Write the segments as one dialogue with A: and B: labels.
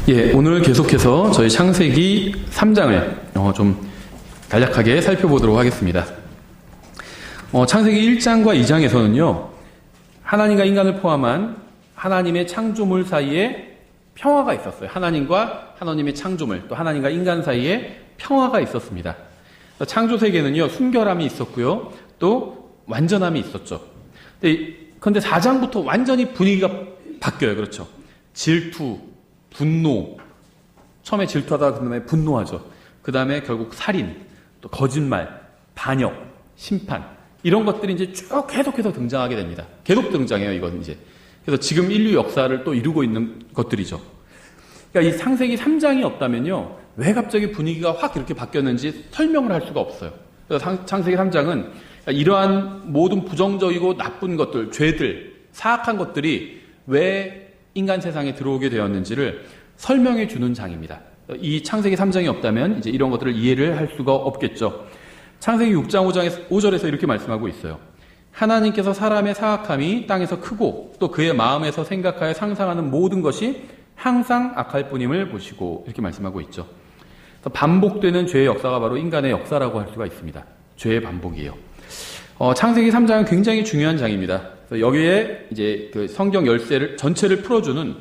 A: 예, 오늘 계속해서 저희 창세기 3장을 좀 간략하게 살펴보도록 하겠습니다. 창세기 1장과 2장에서는요, 하나님과 인간을 포함한 하나님의 창조물 사이에 평화가 있었어요. 하나님과 하나님의 창조물, 또 하나님과 인간 사이에 평화가 있었습니다. 창조 세계는요, 순결함이 있었고요, 또 완전함이 있었죠. 그런데 4장부터 완전히 분위기가 바뀌어요. 그렇죠? 질투, 분노, 처음에 질투하다가 그 다음에 분노하죠. 그 다음에 결국 살인, 또 거짓말, 반역, 심판, 이런 것들이 이제 쭉 계속해서 등장하게 됩니다. 계속 등장해요, 이건 이제. 그래서 지금 인류 역사를 또 이루고 있는 것들이죠. 그러니까 이 창세기 3장이 없다면요, 왜 갑자기 분위기가 확 이렇게 바뀌었는지 설명을 할 수가 없어요. 그래서 창세기 3장은 이러한 모든 부정적이고 나쁜 것들, 죄들, 사악한 것들이 왜 인간 세상에 들어오게 되었는지를 설명해 주는 장입니다. 이 창세기 3장이 없다면 이제 이런 것들을 이해를 할 수가 없겠죠. 창세기 6장 5절에서 이렇게 말씀하고 있어요. 하나님께서 사람의 사악함이 땅에서 크고 또 그의 마음에서 생각하여 상상하는 모든 것이 항상 악할 뿐임을 보시고, 이렇게 말씀하고 있죠. 반복되는 죄의 역사가 바로 인간의 역사라고 할 수가 있습니다. 죄의 반복이에요. 창세기 3장은 굉장히 중요한 장입니다. 여기에 이제 그 성경 열쇠를 전체를 풀어주는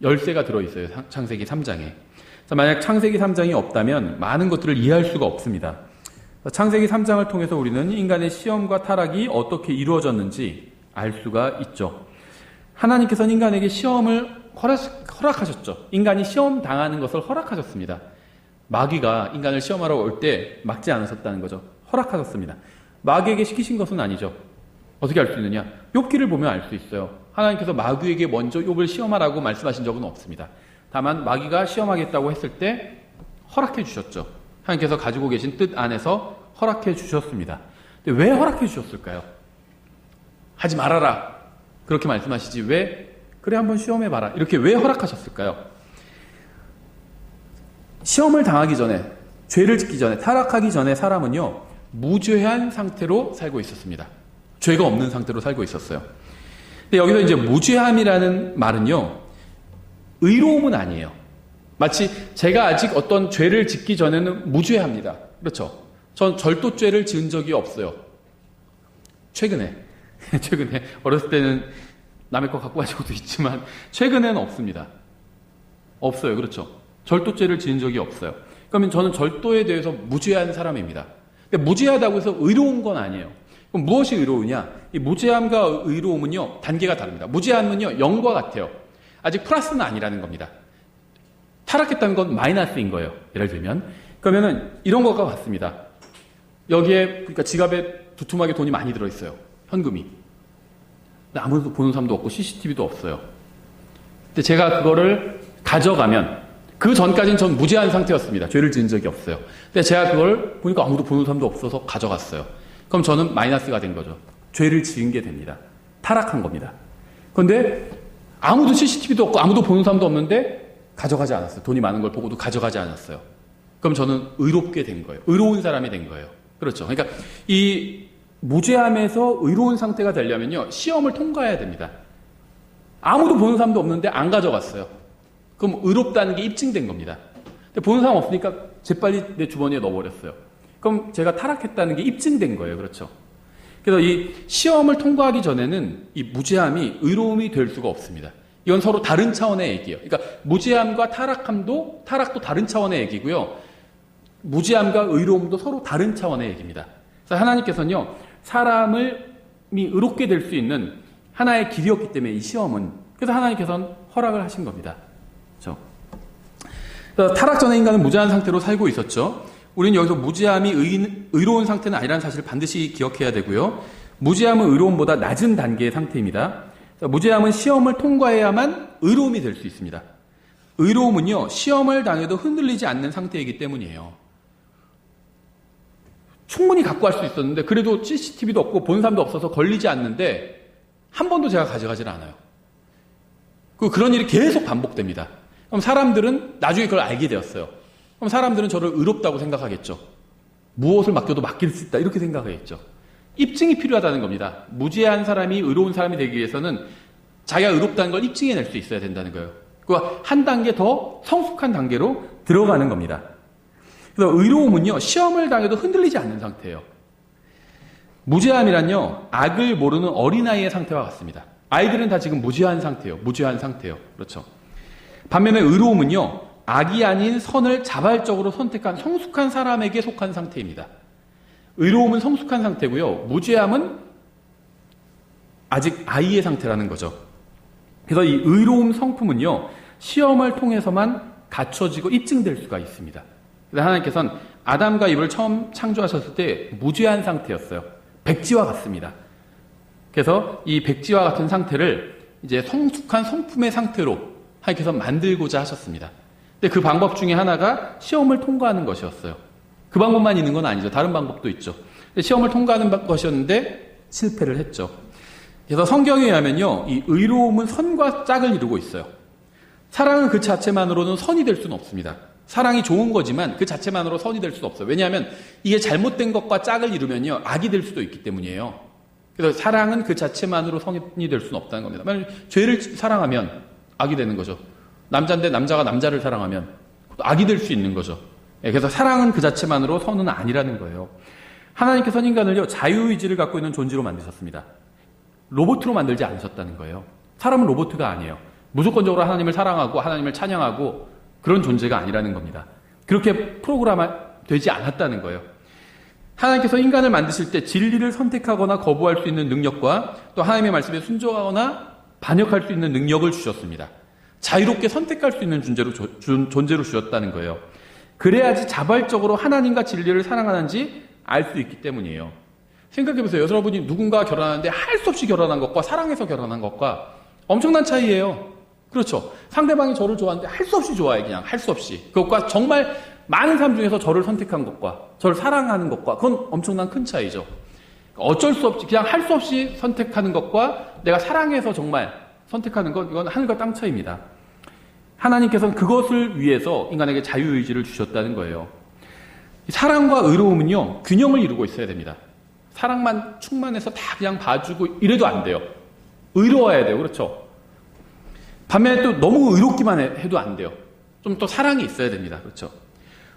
A: 열쇠가 들어있어요. 창세기 3장에. 만약 창세기 3장이 없다면 많은 것들을 이해할 수가 없습니다. 창세기 3장을 통해서 우리는 인간의 시험과 타락이 어떻게 이루어졌는지 알 수가 있죠. 하나님께서는 인간에게 시험을 허락하셨죠. 인간이 시험 당하는 것을 허락하셨습니다. 마귀가 인간을 시험하러 올 때 막지 않으셨다는 거죠. 허락하셨습니다. 마귀에게 시키신 것은 아니죠. 어떻게 알 수 있느냐? 욥기를 보면 알 수 있어요. 하나님께서 마귀에게 먼저 욥을 시험하라고 말씀하신 적은 없습니다. 다만 마귀가 시험하겠다고 했을 때 허락해 주셨죠. 하나님께서 가지고 계신 뜻 안에서 허락해 주셨습니다. 근데 왜 허락해 주셨을까요? 하지 말아라, 그렇게 말씀하시지 왜 그래 한번 시험해봐라, 이렇게 왜 허락하셨을까요? 시험을 당하기 전에, 죄를 짓기 전에, 타락하기 전에 사람은요, 무죄한 상태로 살고 있었습니다. 죄가 없는 상태로 살고 있었어요. 근데 여기서 이제 무죄함이라는 말은요, 의로움은 아니에요. 마치 제가 아직 어떤 죄를 짓기 전에는 무죄합니다. 그렇죠? 전 절도죄를 지은 적이 없어요. 최근에 어렸을 때는 남의 거 갖고 가지고도 있지만 최근에는 없습니다. 없어요. 그렇죠? 절도죄를 지은 적이 없어요. 그러면 저는 절도에 대해서 무죄한 사람입니다. 근데 무죄하다고 해서 의로운 건 아니에요. 그럼 무엇이 의로우냐? 이 무죄함과 의로움은요, 단계가 다릅니다. 무죄함은요, 0과 같아요. 아직 플러스는 아니라는 겁니다. 타락했다는 건 마이너스인 거예요. 예를 들면. 그러면은 이런 것과 같습니다. 여기에, 그러니까 지갑에 두툼하게 돈이 많이 들어있어요. 현금이. 근데 아무도 보는 사람도 없고 CCTV도 없어요. 근데 제가 그거를 가져가면, 그 전까지는 전 무죄한 상태였습니다. 죄를 지은 적이 없어요. 근데 제가 그걸 보니까 아무도 보는 사람도 없어서 가져갔어요. 그럼 저는 마이너스가 된 거죠. 죄를 지은 게 됩니다. 타락한 겁니다. 그런데 아무도 CCTV도 없고 아무도 보는 사람도 없는데 가져가지 않았어요. 돈이 많은 걸 보고도 가져가지 않았어요. 그럼 저는 의롭게 된 거예요. 의로운 사람이 된 거예요. 그렇죠. 그러니까 이 무죄함에서 의로운 상태가 되려면요, 시험을 통과해야 됩니다. 아무도 보는 사람도 없는데 안 가져갔어요. 그럼 의롭다는 게 입증된 겁니다. 근데 보는 사람 없으니까 재빨리 내 주머니에 넣어버렸어요. 그럼 제가 타락했다는 게 입증된 거예요. 그렇죠? 그래서 이 시험을 통과하기 전에는 이 무죄함이 의로움이 될 수가 없습니다. 이건 서로 다른 차원의 얘기예요. 그러니까 무죄함과 타락도 다른 차원의 얘기고요. 무죄함과 의로움도 서로 다른 차원의 얘기입니다. 그래서 하나님께서는요, 사람이 의롭게 될 수 있는 하나의 길이었기 때문에 이 시험은, 그래서 하나님께서는 허락을 하신 겁니다. 그렇죠? 그래서 타락 전에 인간은 무죄한 상태로 살고 있었죠. 우리는 여기서 무죄함이 의로운 상태는 아니라는 사실을 반드시 기억해야 되고요. 무죄함은 의로움보다 낮은 단계의 상태입니다. 무죄함은 시험을 통과해야만 의로움이 될 수 있습니다. 의로움은요, 시험을 당해도 흔들리지 않는 상태이기 때문이에요. 충분히 갖고 갈 수 있었는데 그래도 CCTV도 없고 본 사람도 없어서 걸리지 않는데 한 번도 제가 가져가질 않아요. 그런 일이 계속 반복됩니다. 그럼 사람들은 나중에 그걸 알게 되었어요. 그럼 사람들은 저를 의롭다고 생각하겠죠. 무엇을 맡겨도 맡길 수 있다, 이렇게 생각하겠죠. 입증이 필요하다는 겁니다. 무죄한 사람이 의로운 사람이 되기 위해서는 자기가 의롭다는 걸 입증해낼 수 있어야 된다는 거예요. 그와 한 단계 더 성숙한 단계로 들어가는 겁니다. 그래서 의로움은요, 시험을 당해도 흔들리지 않는 상태예요. 무죄함이란요, 악을 모르는 어린아이의 상태와 같습니다. 아이들은 다 지금 무죄한 상태예요. 무죄한 상태예요. 그렇죠. 반면에 의로움은요, 악이 아닌 선을 자발적으로 선택한 성숙한 사람에게 속한 상태입니다. 의로움은 성숙한 상태고요. 무죄함은 아직 아이의 상태라는 거죠. 그래서 이 의로움 성품은요, 시험을 통해서만 갖춰지고 입증될 수가 있습니다. 그래서 하나님께서는 아담과 이브를 처음 창조하셨을 때 무죄한 상태였어요. 백지와 같습니다. 그래서 이 백지와 같은 상태를 이제 성숙한 성품의 상태로 하나님께서 만들고자 하셨습니다. 근데 그 방법 중에 하나가 시험을 통과하는 것이었어요. 그 방법만 있는 건 아니죠. 다른 방법도 있죠. 시험을 통과하는 것이었는데 실패를 했죠. 그래서 성경에 의하면요, 이 의로움은 선과 짝을 이루고 있어요. 사랑은 그 자체만으로는 선이 될 수는 없습니다. 사랑이 좋은 거지만 그 자체만으로 선이 될 수는 없어요. 왜냐하면 이게 잘못된 것과 짝을 이루면요, 악이 될 수도 있기 때문이에요. 그래서 사랑은 그 자체만으로 선이 될 수는 없다는 겁니다. 만약 죄를 사랑하면 악이 되는 거죠. 남자인데 남자가 남자를 사랑하면 악이 될 수 있는 거죠. 그래서 사랑은 그 자체만으로 선은 아니라는 거예요. 하나님께서는 인간을요, 자유의지를 갖고 있는 존재로 만드셨습니다. 로봇으로 만들지 않으셨다는 거예요. 사람은 로봇가 아니에요. 무조건적으로 하나님을 사랑하고 하나님을 찬양하고 그런 존재가 아니라는 겁니다. 그렇게 프로그램 되지 않았다는 거예요. 하나님께서 인간을 만드실 때 진리를 선택하거나 거부할 수 있는 능력과 또 하나님의 말씀에 순종하거나 반역할 수 있는 능력을 주셨습니다. 자유롭게 선택할 수 있는 존재로 주셨다는 거예요. 그래야지 자발적으로 하나님과 진리를 사랑하는지 알 수 있기 때문이에요. 생각해보세요. 여러분이 누군가 결혼하는데 할 수 없이 결혼한 것과 사랑해서 결혼한 것과 엄청난 차이예요. 그렇죠. 상대방이 저를 좋아하는데 할 수 없이 좋아해. 그냥 할 수 없이. 그것과 정말 많은 사람 중에서 저를 선택한 것과 저를 사랑하는 것과 그건 엄청난 큰 차이죠. 어쩔 수 없이 그냥 할 수 없이 선택하는 것과 내가 사랑해서 정말 선택하는 것, 이건 하늘과 땅 차이입니다. 하나님께서는 그것을 위해서 인간에게 자유의지를 주셨다는 거예요. 사랑과 의로움은요, 균형을 이루고 있어야 됩니다. 사랑만 충만해서 다 그냥 봐주고 이래도 안 돼요. 의로워야 돼요. 그렇죠? 반면에 또 너무 의롭기만 해도 안 돼요. 좀 또 사랑이 있어야 됩니다. 그렇죠?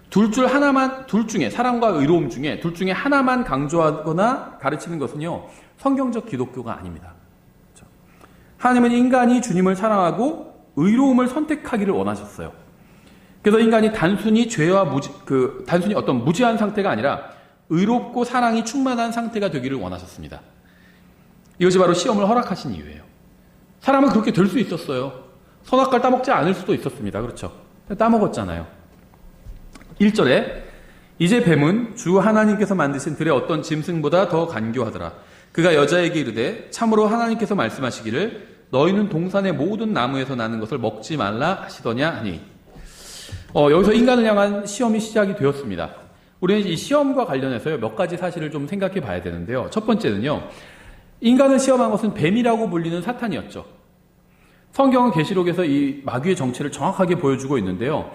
A: 둘 중에, 사랑과 의로움 중에 둘 중에 하나만 강조하거나 가르치는 것은요, 성경적 기독교가 아닙니다. 그렇죠? 하나님은 인간이 주님을 사랑하고 의로움을 선택하기를 원하셨어요. 그래서 인간이 단순히 단순히 어떤 무지한 상태가 아니라 의롭고 사랑이 충만한 상태가 되기를 원하셨습니다. 이것이 바로 시험을 허락하신 이유예요. 사람은 그렇게 될 수 있었어요. 선악과를 따먹지 않을 수도 있었습니다. 그렇죠? 따먹었잖아요. 1절에 이제 뱀은 주 하나님께서 만드신 들의 어떤 짐승보다 더 간교하더라. 그가 여자에게 이르되 참으로 하나님께서 말씀하시기를 너희는 동산의 모든 나무에서 나는 것을 먹지 말라 하시더냐 하니, 여기서 인간을 향한 시험이 시작이 되었습니다. 우리는 이 시험과 관련해서요, 몇 가지 사실을 좀 생각해 봐야 되는데요. 첫 번째는요, 인간을 시험한 것은 뱀이라고 불리는 사탄이었죠. 성경은 계시록에서 이 마귀의 정체를 정확하게 보여주고 있는데요.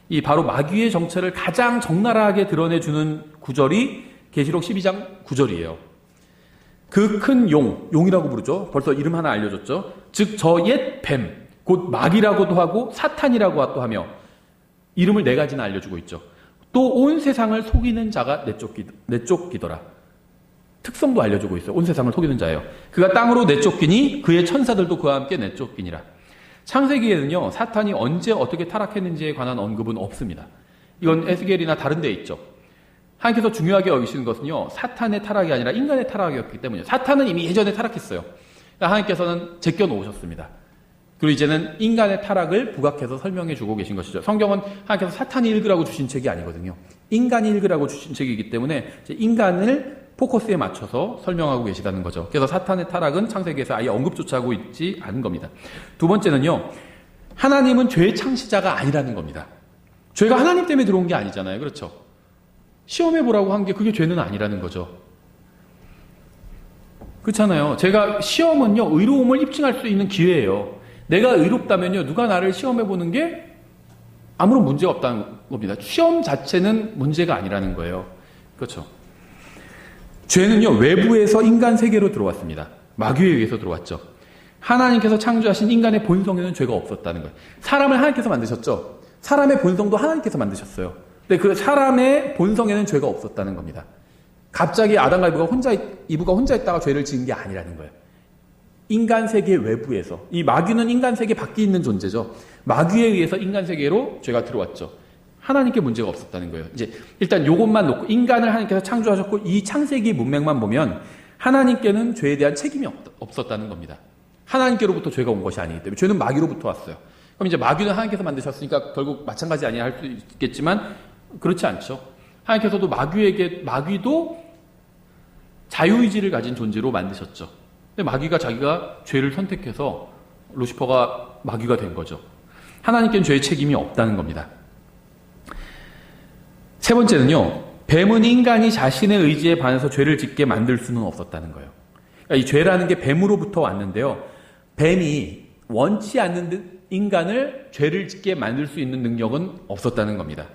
A: 이 바로 마귀의 정체를 가장 적나라하게 드러내주는 구절이 계시록 12장 9절이에요. 그 큰 용이라고 부르죠. 벌써 이름 하나 알려줬죠. 즉 저 옛 뱀, 곧 마귀라고도 하고 사탄이라고 또 하며 이름을 4가지나 알려주고 있죠. 또 온 세상을 속이는 자가 내쫓기더라. 특성도 알려주고 있어요. 온 세상을 속이는 자예요. 그가 땅으로 내쫓기니 그의 천사들도 그와 함께 내쫓기니라. 창세기에는요, 사탄이 언제 어떻게 타락했는지에 관한 언급은 없습니다. 이건 에스겔이나 다른 데 있죠. 하나님께서 중요하게 여기시는 것은요, 사탄의 타락이 아니라 인간의 타락이었기 때문이에요. 사탄은 이미 예전에 타락했어요. 그러니까 하나님께서는 제껴놓으셨습니다. 그리고 이제는 인간의 타락을 부각해서 설명해 주고 계신 것이죠. 성경은 하나님께서 사탄이 읽으라고 주신 책이 아니거든요. 인간이 읽으라고 주신 책이기 때문에 인간을 포커스에 맞춰서 설명하고 계시다는 거죠. 그래서 사탄의 타락은 창세기에서 아예 언급조차 하고 있지 않은 겁니다. 두 번째는요, 하나님은 죄의 창시자가 아니라는 겁니다. 죄가 하나님 때문에 들어온 게 아니잖아요. 그렇죠? 시험해보라고 한 게 그게 죄는 아니라는 거죠. 그렇잖아요. 제가 시험은요, 의로움을 입증할 수 있는 기회예요. 내가 의롭다면요, 누가 나를 시험해보는 게 아무런 문제가 없다는 겁니다. 시험 자체는 문제가 아니라는 거예요. 그렇죠? 죄는요, 외부에서 인간 세계로 들어왔습니다. 마귀에 의해서 들어왔죠. 하나님께서 창조하신 인간의 본성에는 죄가 없었다는 거예요. 사람을 하나님께서 만드셨죠. 사람의 본성도 하나님께서 만드셨어요. 근데 그 사람의 본성에는 죄가 없었다는 겁니다. 갑자기 아담과 이브가 혼자 있다가 죄를 지은 게 아니라는 거예요. 인간 세계 외부에서, 이 마귀는 인간 세계 밖에 있는 존재죠. 마귀에 의해서 인간 세계로 죄가 들어왔죠. 하나님께 문제가 없었다는 거예요. 이제 일단 요것만 놓고 인간을 하나님께서 창조하셨고 이 창세기 문맥만 보면 하나님께는 죄에 대한 책임이 없었다는 겁니다. 하나님께로부터 죄가 온 것이 아니기 때문에 죄는 마귀로부터 왔어요. 그럼 이제 마귀는 하나님께서 만드셨으니까 결국 마찬가지 아니야 할 수 있겠지만 그렇지 않죠. 하나님께서도 마귀도 자유의지를 가진 존재로 만드셨죠. 근데 마귀가 자기가 죄를 선택해서 루시퍼가 마귀가 된 거죠. 하나님께는 죄의 책임이 없다는 겁니다. 세 번째는요, 뱀은 인간이 자신의 의지에 반해서 죄를 짓게 만들 수는 없었다는 거예요. 그러니까 이 죄라는 게 뱀으로부터 왔는데요. 뱀이 원치 않는 듯 인간을 죄를 짓게 만들 수 있는 능력은 없었다는 겁니다.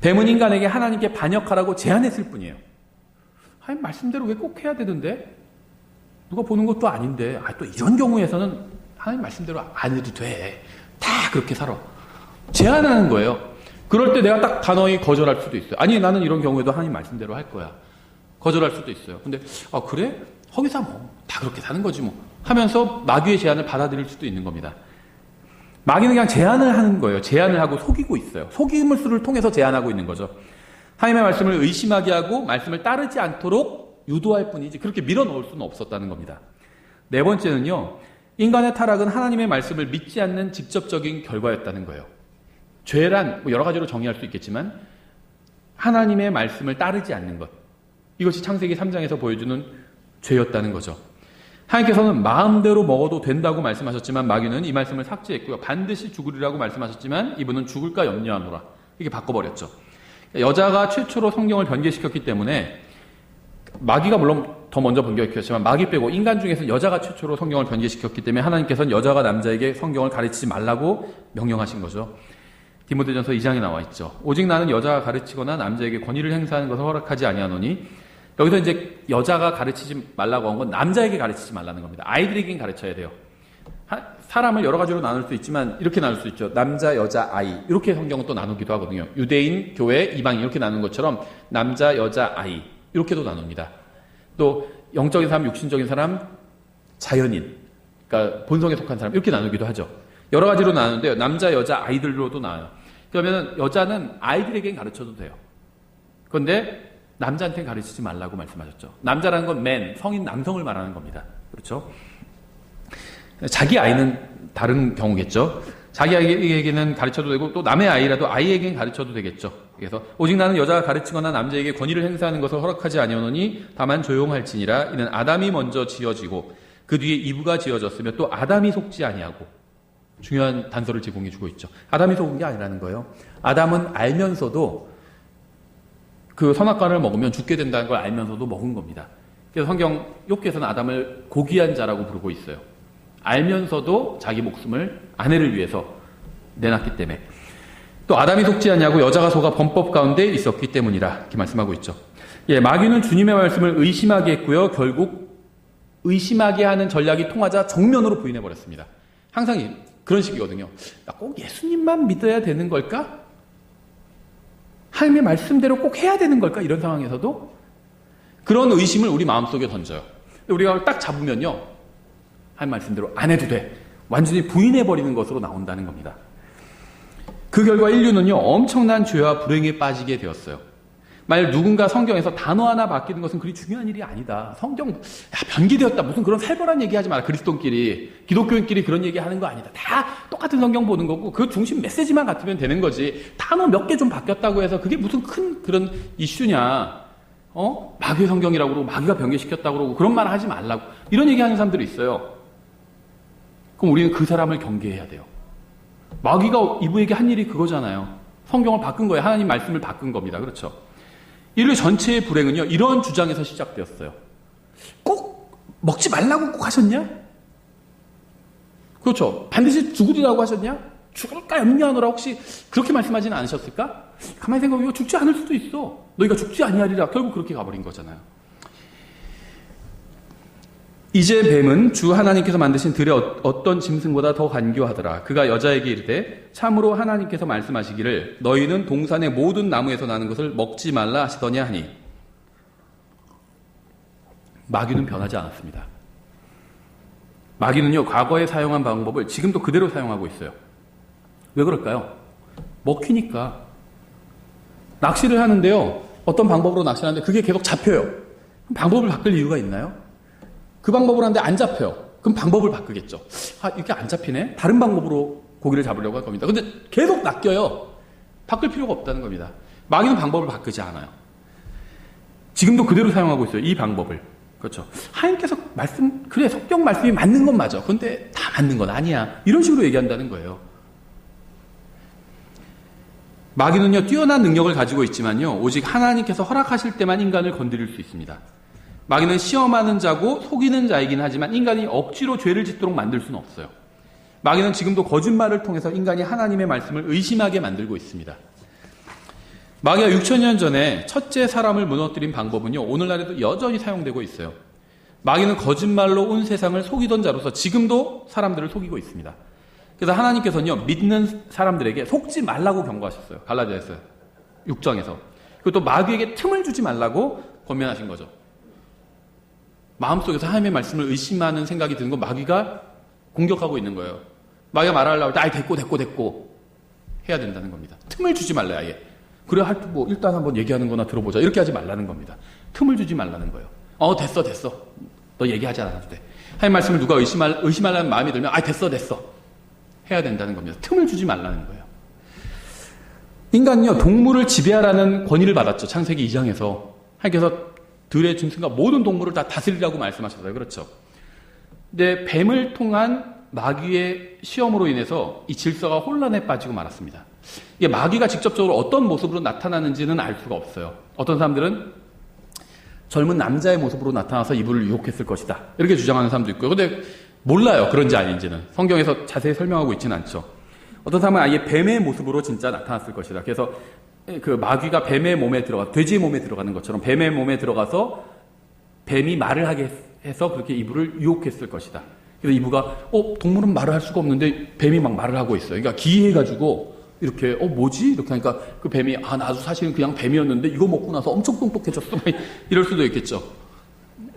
A: 뱀은 인간에게 하나님께 반역하라고 제안했을 뿐이에요. 하나님 말씀대로 왜 꼭 해야 되는데? 누가 보는 것도 아닌데, 또 이런 경우에서는 하나님 말씀대로 안 해도 돼. 다 그렇게 살아. 제안하는 거예요. 그럴 때 내가 딱 단호히 거절할 수도 있어요. 아니, 나는 이런 경우에도 하나님 말씀대로 할 거야. 거절할 수도 있어요. 근데, 그래? 거기서 뭐, 다 그렇게 사는 거지 뭐. 하면서 마귀의 제안을 받아들일 수도 있는 겁니다. 마귀는 그냥 제안을 하는 거예요. 제안을 하고 속이고 있어요. 속임수를 통해서 제안하고 있는 거죠. 하나님의 말씀을 의심하게 하고 말씀을 따르지 않도록 유도할 뿐이지 그렇게 밀어넣을 수는 없었다는 겁니다. 네 번째는요. 인간의 타락은 하나님의 말씀을 믿지 않는 직접적인 결과였다는 거예요. 죄란 여러 가지로 정의할 수 있겠지만 하나님의 말씀을 따르지 않는 것. 이것이 창세기 3장에서 보여주는 죄였다는 거죠. 하나님께서는 마음대로 먹어도 된다고 말씀하셨지만 마귀는 이 말씀을 삭제했고요. 반드시 죽으리라고 말씀하셨지만 이분은 죽을까 염려하노라. 이렇게 바꿔버렸죠. 여자가 최초로 성경을 변개시켰기 때문에 마귀가 물론 더 먼저 변개시켰지만 마귀 빼고 인간 중에서 여자가 최초로 성경을 변개시켰기 때문에 하나님께서는 여자가 남자에게 성경을 가르치지 말라고 명령하신 거죠. 디모데전서 2장에 나와 있죠. 오직 나는 여자가 가르치거나 남자에게 권위를 행사하는 것을 허락하지 아니하노니 여기서 이제 여자가 가르치지 말라고 한 건 남자에게 가르치지 말라는 겁니다. 아이들에겐 가르쳐야 돼요. 사람을 여러 가지로 나눌 수 있지만 이렇게 나눌 수 있죠. 남자, 여자, 아이. 이렇게 성경은 또 나누기도 하거든요. 유대인, 교회, 이방인 이렇게 나누는 것처럼 남자, 여자, 아이. 이렇게도 나눕니다. 또 영적인 사람, 육신적인 사람, 자연인. 그러니까 본성에 속한 사람 이렇게 나누기도 하죠. 여러 가지로 나누는데요. 남자, 여자, 아이들로도 나와요. 그러면 여자는 아이들에겐 가르쳐도 돼요. 그런데 남자한테는 가르치지 말라고 말씀하셨죠. 남자라는 건 man, 성인 남성을 말하는 겁니다. 그렇죠? 자기 아이는 다른 경우겠죠. 자기 아이에게는 가르쳐도 되고 또 남의 아이라도 아이에게는 가르쳐도 되겠죠. 그래서 오직 나는 여자가 가르치거나 남자에게 권위를 행사하는 것을 허락하지 아니하노니 다만 조용할지니라. 이는 아담이 먼저 지어지고 그 뒤에 이브가 지어졌으며 또 아담이 속지 아니하고. 중요한 단서를 제공해 주고 있죠. 아담이 속은 게 아니라는 거예요. 아담은 알면서도 그 선악과를 먹으면 죽게 된다는 걸 알면서도 먹은 겁니다. 그래서 성경 욥기에서는 아담을 고귀한 자라고 부르고 있어요. 알면서도 자기 목숨을 아내를 위해서 내놨기 때문에. 또 아담이 속지 않냐고 여자가 속아 범법 가운데 있었기 때문이라 이렇게 말씀하고 있죠. 마귀는 주님의 말씀을 의심하게 했고요. 결국 의심하게 하는 전략이 통하자 정면으로 부인해버렸습니다. 항상 그런 식이거든요. 꼭 예수님만 믿어야 되는 걸까? 하나님의 말씀대로 꼭 해야 되는 걸까? 이런 상황에서도 그런 의심을 우리 마음속에 던져요. 우리가 딱 잡으면요. 하나님 말씀대로 안 해도 돼. 완전히 부인해버리는 것으로 나온다는 겁니다. 그 결과 인류는요. 엄청난 죄와 불행에 빠지게 되었어요. 만약 누군가 성경에서 단어 하나 바뀌는 것은 그리 중요한 일이 아니다. 성경 변기되었다. 무슨 그런 살벌한 얘기하지 마라. 그리스도인끼리 기독교인끼리 그런 얘기하는 거 아니다. 다 똑같은 성경 보는 거고 그 중심 메시지만 같으면 되는 거지. 단어 몇 개 좀 바뀌었다고 해서 그게 무슨 큰 그런 이슈냐. 마귀의 성경이라고 그러고 마귀가 변개시켰다고 그러고 그런 말 하지 말라고. 이런 얘기하는 사람들이 있어요. 그럼 우리는 그 사람을 경계해야 돼요. 마귀가 이브에게 한 일이 그거잖아요. 성경을 바꾼 거예요. 하나님 말씀을 바꾼 겁니다. 그렇죠? 인류 전체의 불행은요, 이런 주장에서 시작되었어요. 꼭 먹지 말라고 꼭 하셨냐? 그렇죠. 반드시 죽으리라고 하셨냐? 죽을까 염려하노라 혹시 그렇게 말씀하지는 않으셨을까? 가만히 생각해보면 죽지 않을 수도 있어. 너희가 죽지 아니하리라. 결국 그렇게 가버린 거잖아요. 이제 뱀은 주 하나님께서 만드신 들의 어떤 짐승보다 더 간교하더라. 그가 여자에게 이르되 참으로 하나님께서 말씀하시기를 너희는 동산의 모든 나무에서 나는 것을 먹지 말라 하시더냐 하니. 마귀는 변하지 않았습니다. 마귀는요, 과거에 사용한 방법을 지금도 그대로 사용하고 있어요. 왜 그럴까요? 먹히니까. 낚시를 하는데요, 어떤 방법으로 낚시를 하는데 그게 계속 잡혀요. 그럼 방법을 바꿀 이유가 있나요? 그 방법을 하는데 안 잡혀요. 그럼 방법을 바꾸겠죠. 아, 이렇게 안 잡히네? 다른 방법으로 고기를 잡으려고 할 겁니다. 근데 계속 낚여요. 바꿀 필요가 없다는 겁니다. 마귀는 방법을 바꾸지 않아요. 지금도 그대로 사용하고 있어요. 이 방법을. 그렇죠. 하나님께서 그래, 성경 말씀이 맞는 건 맞아. 그런데 다 맞는 건 아니야. 이런 식으로 얘기한다는 거예요. 마귀는요, 뛰어난 능력을 가지고 있지만요, 오직 하나님께서 허락하실 때만 인간을 건드릴 수 있습니다. 마귀는 시험하는 자고 속이는 자이긴 하지만 인간이 억지로 죄를 짓도록 만들 수는 없어요. 마귀는 지금도 거짓말을 통해서 인간이 하나님의 말씀을 의심하게 만들고 있습니다. 마귀가 6,000년 전에 첫째 사람을 무너뜨린 방법은요, 오늘날에도 여전히 사용되고 있어요. 마귀는 거짓말로 온 세상을 속이던 자로서 지금도 사람들을 속이고 있습니다. 그래서 하나님께서는요, 믿는 사람들에게 속지 말라고 경고하셨어요. 갈라디아서 6장에서. 그리고 또 마귀에게 틈을 주지 말라고 권면하신 거죠. 마음속에서 하나님의 말씀을 의심하는 생각이 드는 건 마귀가 공격하고 있는 거예요. 마귀가 말하려고 할 때, 아이, 됐고 해야 된다는 겁니다. 틈을 주지 말래, 아예. 그래, 일단 한번 얘기하는 거나 들어보자. 이렇게 하지 말라는 겁니다. 틈을 주지 말라는 거예요. 됐어. 너 얘기하지 않아도 돼. 하나님 말씀을 누가 의심하려는 마음이 들면, 됐어. 해야 된다는 겁니다. 틈을 주지 말라는 거예요. 인간은요, 동물을 지배하라는 권위를 받았죠. 창세기 2장에서. 하나님께서 들의 짐승과 모든 동물을 다 다스리라고 말씀하셨어요. 그렇죠. 근데 뱀을 통한 마귀의 시험으로 인해서 이 질서가 혼란에 빠지고 말았습니다. 이게 마귀가 직접적으로 어떤 모습으로 나타나는지는 알 수가 없어요. 어떤 사람들은 젊은 남자의 모습으로 나타나서 이불을 유혹했을 것이다, 이렇게 주장하는 사람도 있고요. 근데 몰라요, 그런지 아닌지는. 성경에서 자세히 설명하고 있지는 않죠. 어떤 사람은 아예 뱀의 모습으로 진짜 나타났을 것이다. 그래서 그 마귀가 뱀의 몸에 돼지의 몸에 들어가는 것처럼 뱀의 몸에 들어가서 뱀이 말을 하게 해서 그렇게 이브를 유혹했을 것이다. 그래서 이브가 동물은 말을 할 수가 없는데 뱀이 막 말을 하고 있어요. 그러니까 기이해가지고 이렇게 뭐지? 이렇게 하니까 그 뱀이 나도 사실은 그냥 뱀이었는데 이거 먹고 나서 엄청 똑똑해졌어. 이럴 수도 있겠죠.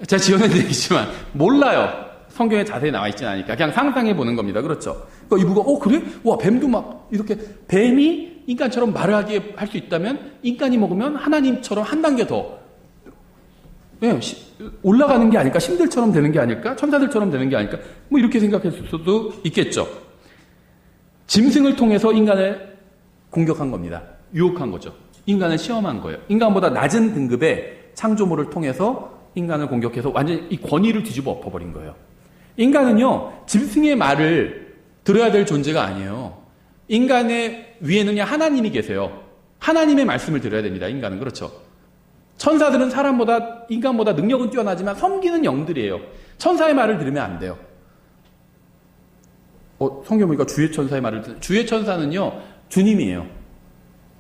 A: 제가 지어낸 얘기지만 몰라요. 성경에 자세히 나와 있지는 않으니까 그냥 상상해 보는 겁니다. 그렇죠? 그러니까 이브가 그래? 와, 뱀도 막 이렇게 뱀이 인간처럼 말을 하게 할 수 있다면 인간이 먹으면 하나님처럼 한 단계 더 올라가는 게 아닐까? 신들처럼 되는 게 아닐까? 천사들처럼 되는 게 아닐까? 이렇게 생각할 수도 있겠죠. 짐승을 통해서 인간을 공격한 겁니다. 유혹한 거죠. 인간을 시험한 거예요. 인간보다 낮은 등급의 창조물을 통해서 인간을 공격해서 완전히 이 권위를 뒤집어 엎어버린 거예요. 인간은요, 짐승의 말을 들어야 될 존재가 아니에요. 인간의 위에는요, 하나님이 계세요. 하나님의 말씀을 들어야 됩니다. 인간은. 그렇죠. 천사들은 인간보다 능력은 뛰어나지만 섬기는 영들이에요. 천사의 말을 들으면 안 돼요. 성경 보니까 주의 천사의 말을 주의 천사는요, 주님이에요.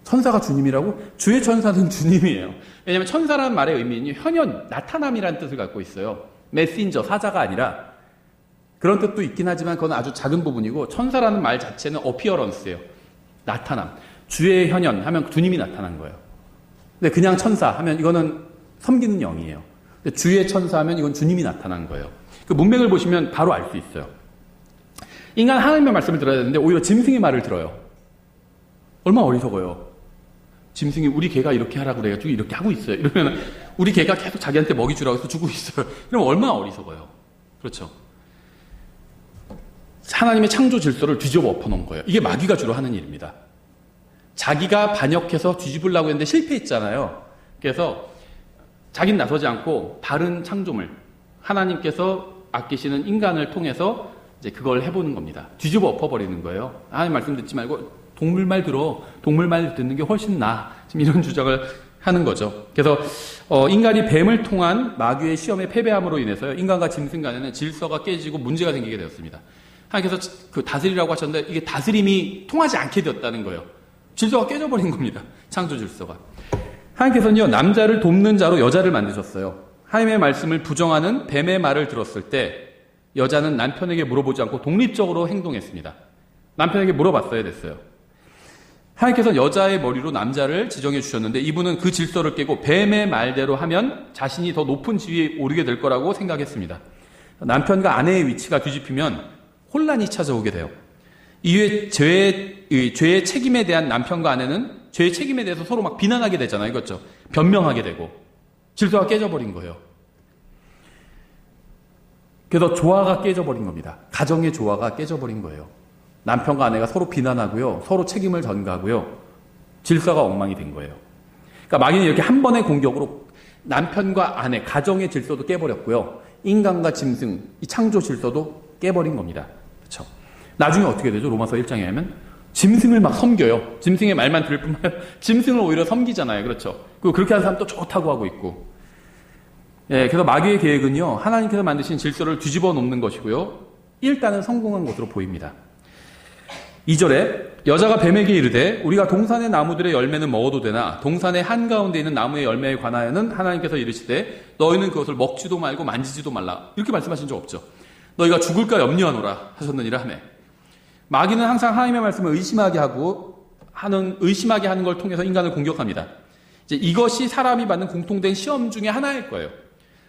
A: 천사가 주님이라고? 주의 천사는 주님이에요. 왜냐하면 천사라는 말의 의미는 현현, 나타남이라는 뜻을 갖고 있어요. 메신저, 사자가 아니라. 그런 뜻도 있긴 하지만 그건 아주 작은 부분이고, 천사라는 말 자체는 어피어런스예요. 나타남. 주의 현현 하면 주님이 나타난 거예요. 근데 그냥 천사 하면 이거는 섬기는 영이에요. 근데 주의 천사 하면 이건 주님이 나타난 거예요. 그 문맥을 보시면 바로 알 수 있어요. 인간 하나님의 말씀을 들어야 되는데 오히려 짐승의 말을 들어요. 얼마나 어리석어요. 짐승이 우리 개가 이렇게 하라고 그래가지고 이렇게 하고 있어요. 이러면 우리 개가 계속 자기한테 먹이 주라고 해서 주고 있어요. 이러면 얼마나 어리석어요. 그렇죠. 하나님의 창조 질서를 뒤집어 엎어놓은 거예요. 이게 마귀가 주로 하는 일입니다. 자기가 반역해서 뒤집으려고 했는데 실패했잖아요. 그래서 자기는 나서지 않고 다른 창조물, 하나님께서 아끼시는 인간을 통해서 이제 그걸 해보는 겁니다. 뒤집어 엎어버리는 거예요. 하나님 말씀 듣지 말고 동물 말 들어. 동물 말 듣는 게 훨씬 나아. 지금 이런 주장을 하는 거죠. 그래서 인간이 뱀을 통한 마귀의 시험에 패배함으로 인해서요, 인간과 짐승 간에는 질서가 깨지고 문제가 생기게 되었습니다. 하나님께서 그 다스리라고 하셨는데 이게 다스림이 통하지 않게 되었다는 거예요. 질서가 깨져버린 겁니다. 창조 질서가. 하나님께서는요, 남자를 돕는 자로 여자를 만드셨어요. 하나님의 말씀을 부정하는 뱀의 말을 들었을 때 여자는 남편에게 물어보지 않고 독립적으로 행동했습니다. 남편에게 물어봤어야 됐어요. 하나님께서 여자의 머리로 남자를 지정해 주셨는데 이분은 그 질서를 깨고 뱀의 말대로 하면 자신이 더 높은 지위에 오르게 될 거라고 생각했습니다. 남편과 아내의 위치가 뒤집히면 혼란이 찾아오게 돼요. 이후에 죄의 책임에 대한 남편과 아내는 죄의 책임에 대해서 서로 막 비난하게 되잖아요. 그렇죠? 변명하게 되고 질서가 깨져버린 거예요. 그래서 조화가 깨져버린 겁니다. 가정의 조화가 깨져버린 거예요. 남편과 아내가 서로 비난하고요. 서로 책임을 전가하고요. 질서가 엉망이 된 거예요. 그러니까 마귀는 이렇게 한 번의 공격으로 남편과 아내, 가정의 질서도 깨버렸고요. 인간과 짐승, 이 창조 질서도 깨버린 겁니다. 그렇죠? 나중에 어떻게 되죠? 로마서 1장에 하면 짐승을 막 섬겨요. 짐승의 말만 들을 뿐만 아니라 짐승을 오히려 섬기잖아요. 그렇죠? 그리고 그렇게 하는 사람 또 좋다고 하고 있고. 예, 그래서 마귀의 계획은요. 하나님께서 만드신 질서를 뒤집어 놓는 것이고요. 일단은 성공한 것으로 보입니다. 2절에 여자가 뱀에게 이르되 우리가 동산의 나무들의 열매는 먹어도 되나 동산의 한가운데 있는 나무의 열매에 관하여는 하나님께서 이르시되 너희는 그것을 먹지도 말고 만지지도 말라. 이렇게 말씀하신 적 없죠. 너희가 죽을까 염려하노라 하셨느니라 하매. 마귀는 항상 하나님의 말씀을 의심하게 하는 걸 통해서 인간을 공격합니다. 이제 이것이 사람이 받는 공통된 시험 중에 하나일 거예요.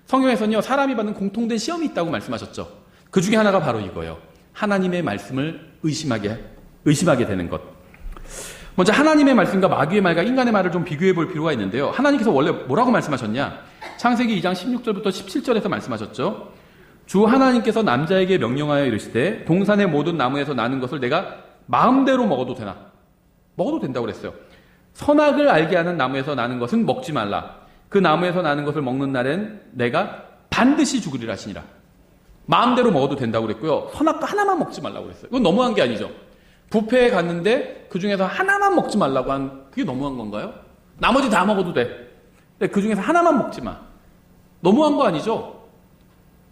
A: 성경에서는요, 사람이 받는 공통된 시험이 있다고 말씀하셨죠. 그 중에 하나가 바로 이거예요. 하나님의 말씀을 의심하게 되는 것. 먼저 하나님의 말씀과 마귀의 말과 인간의 말을 좀 비교해 볼 필요가 있는데요. 하나님께서 원래 뭐라고 말씀하셨냐? 창세기 2장 16절부터 17절에서 말씀하셨죠. 주 하나님께서 남자에게 명령하여 이르시되 동산의 모든 나무에서 나는 것을 내가 마음대로 먹어도 되나? 먹어도 된다고 그랬어요. 선악을 알게 하는 나무에서 나는 것은 먹지 말라. 그 나무에서 나는 것을 먹는 날엔 내가 반드시 죽으리라 하시니라. 마음대로 먹어도 된다고 그랬고요. 선악과 하나만 먹지 말라고 그랬어요. 이건 너무한 게 아니죠. 뷔페에 갔는데 그 중에서 하나만 먹지 말라고 한 그게 너무한 건가요? 나머지 다 먹어도 돼. 근데 그 중에서 하나만 먹지 마. 너무한 거 아니죠?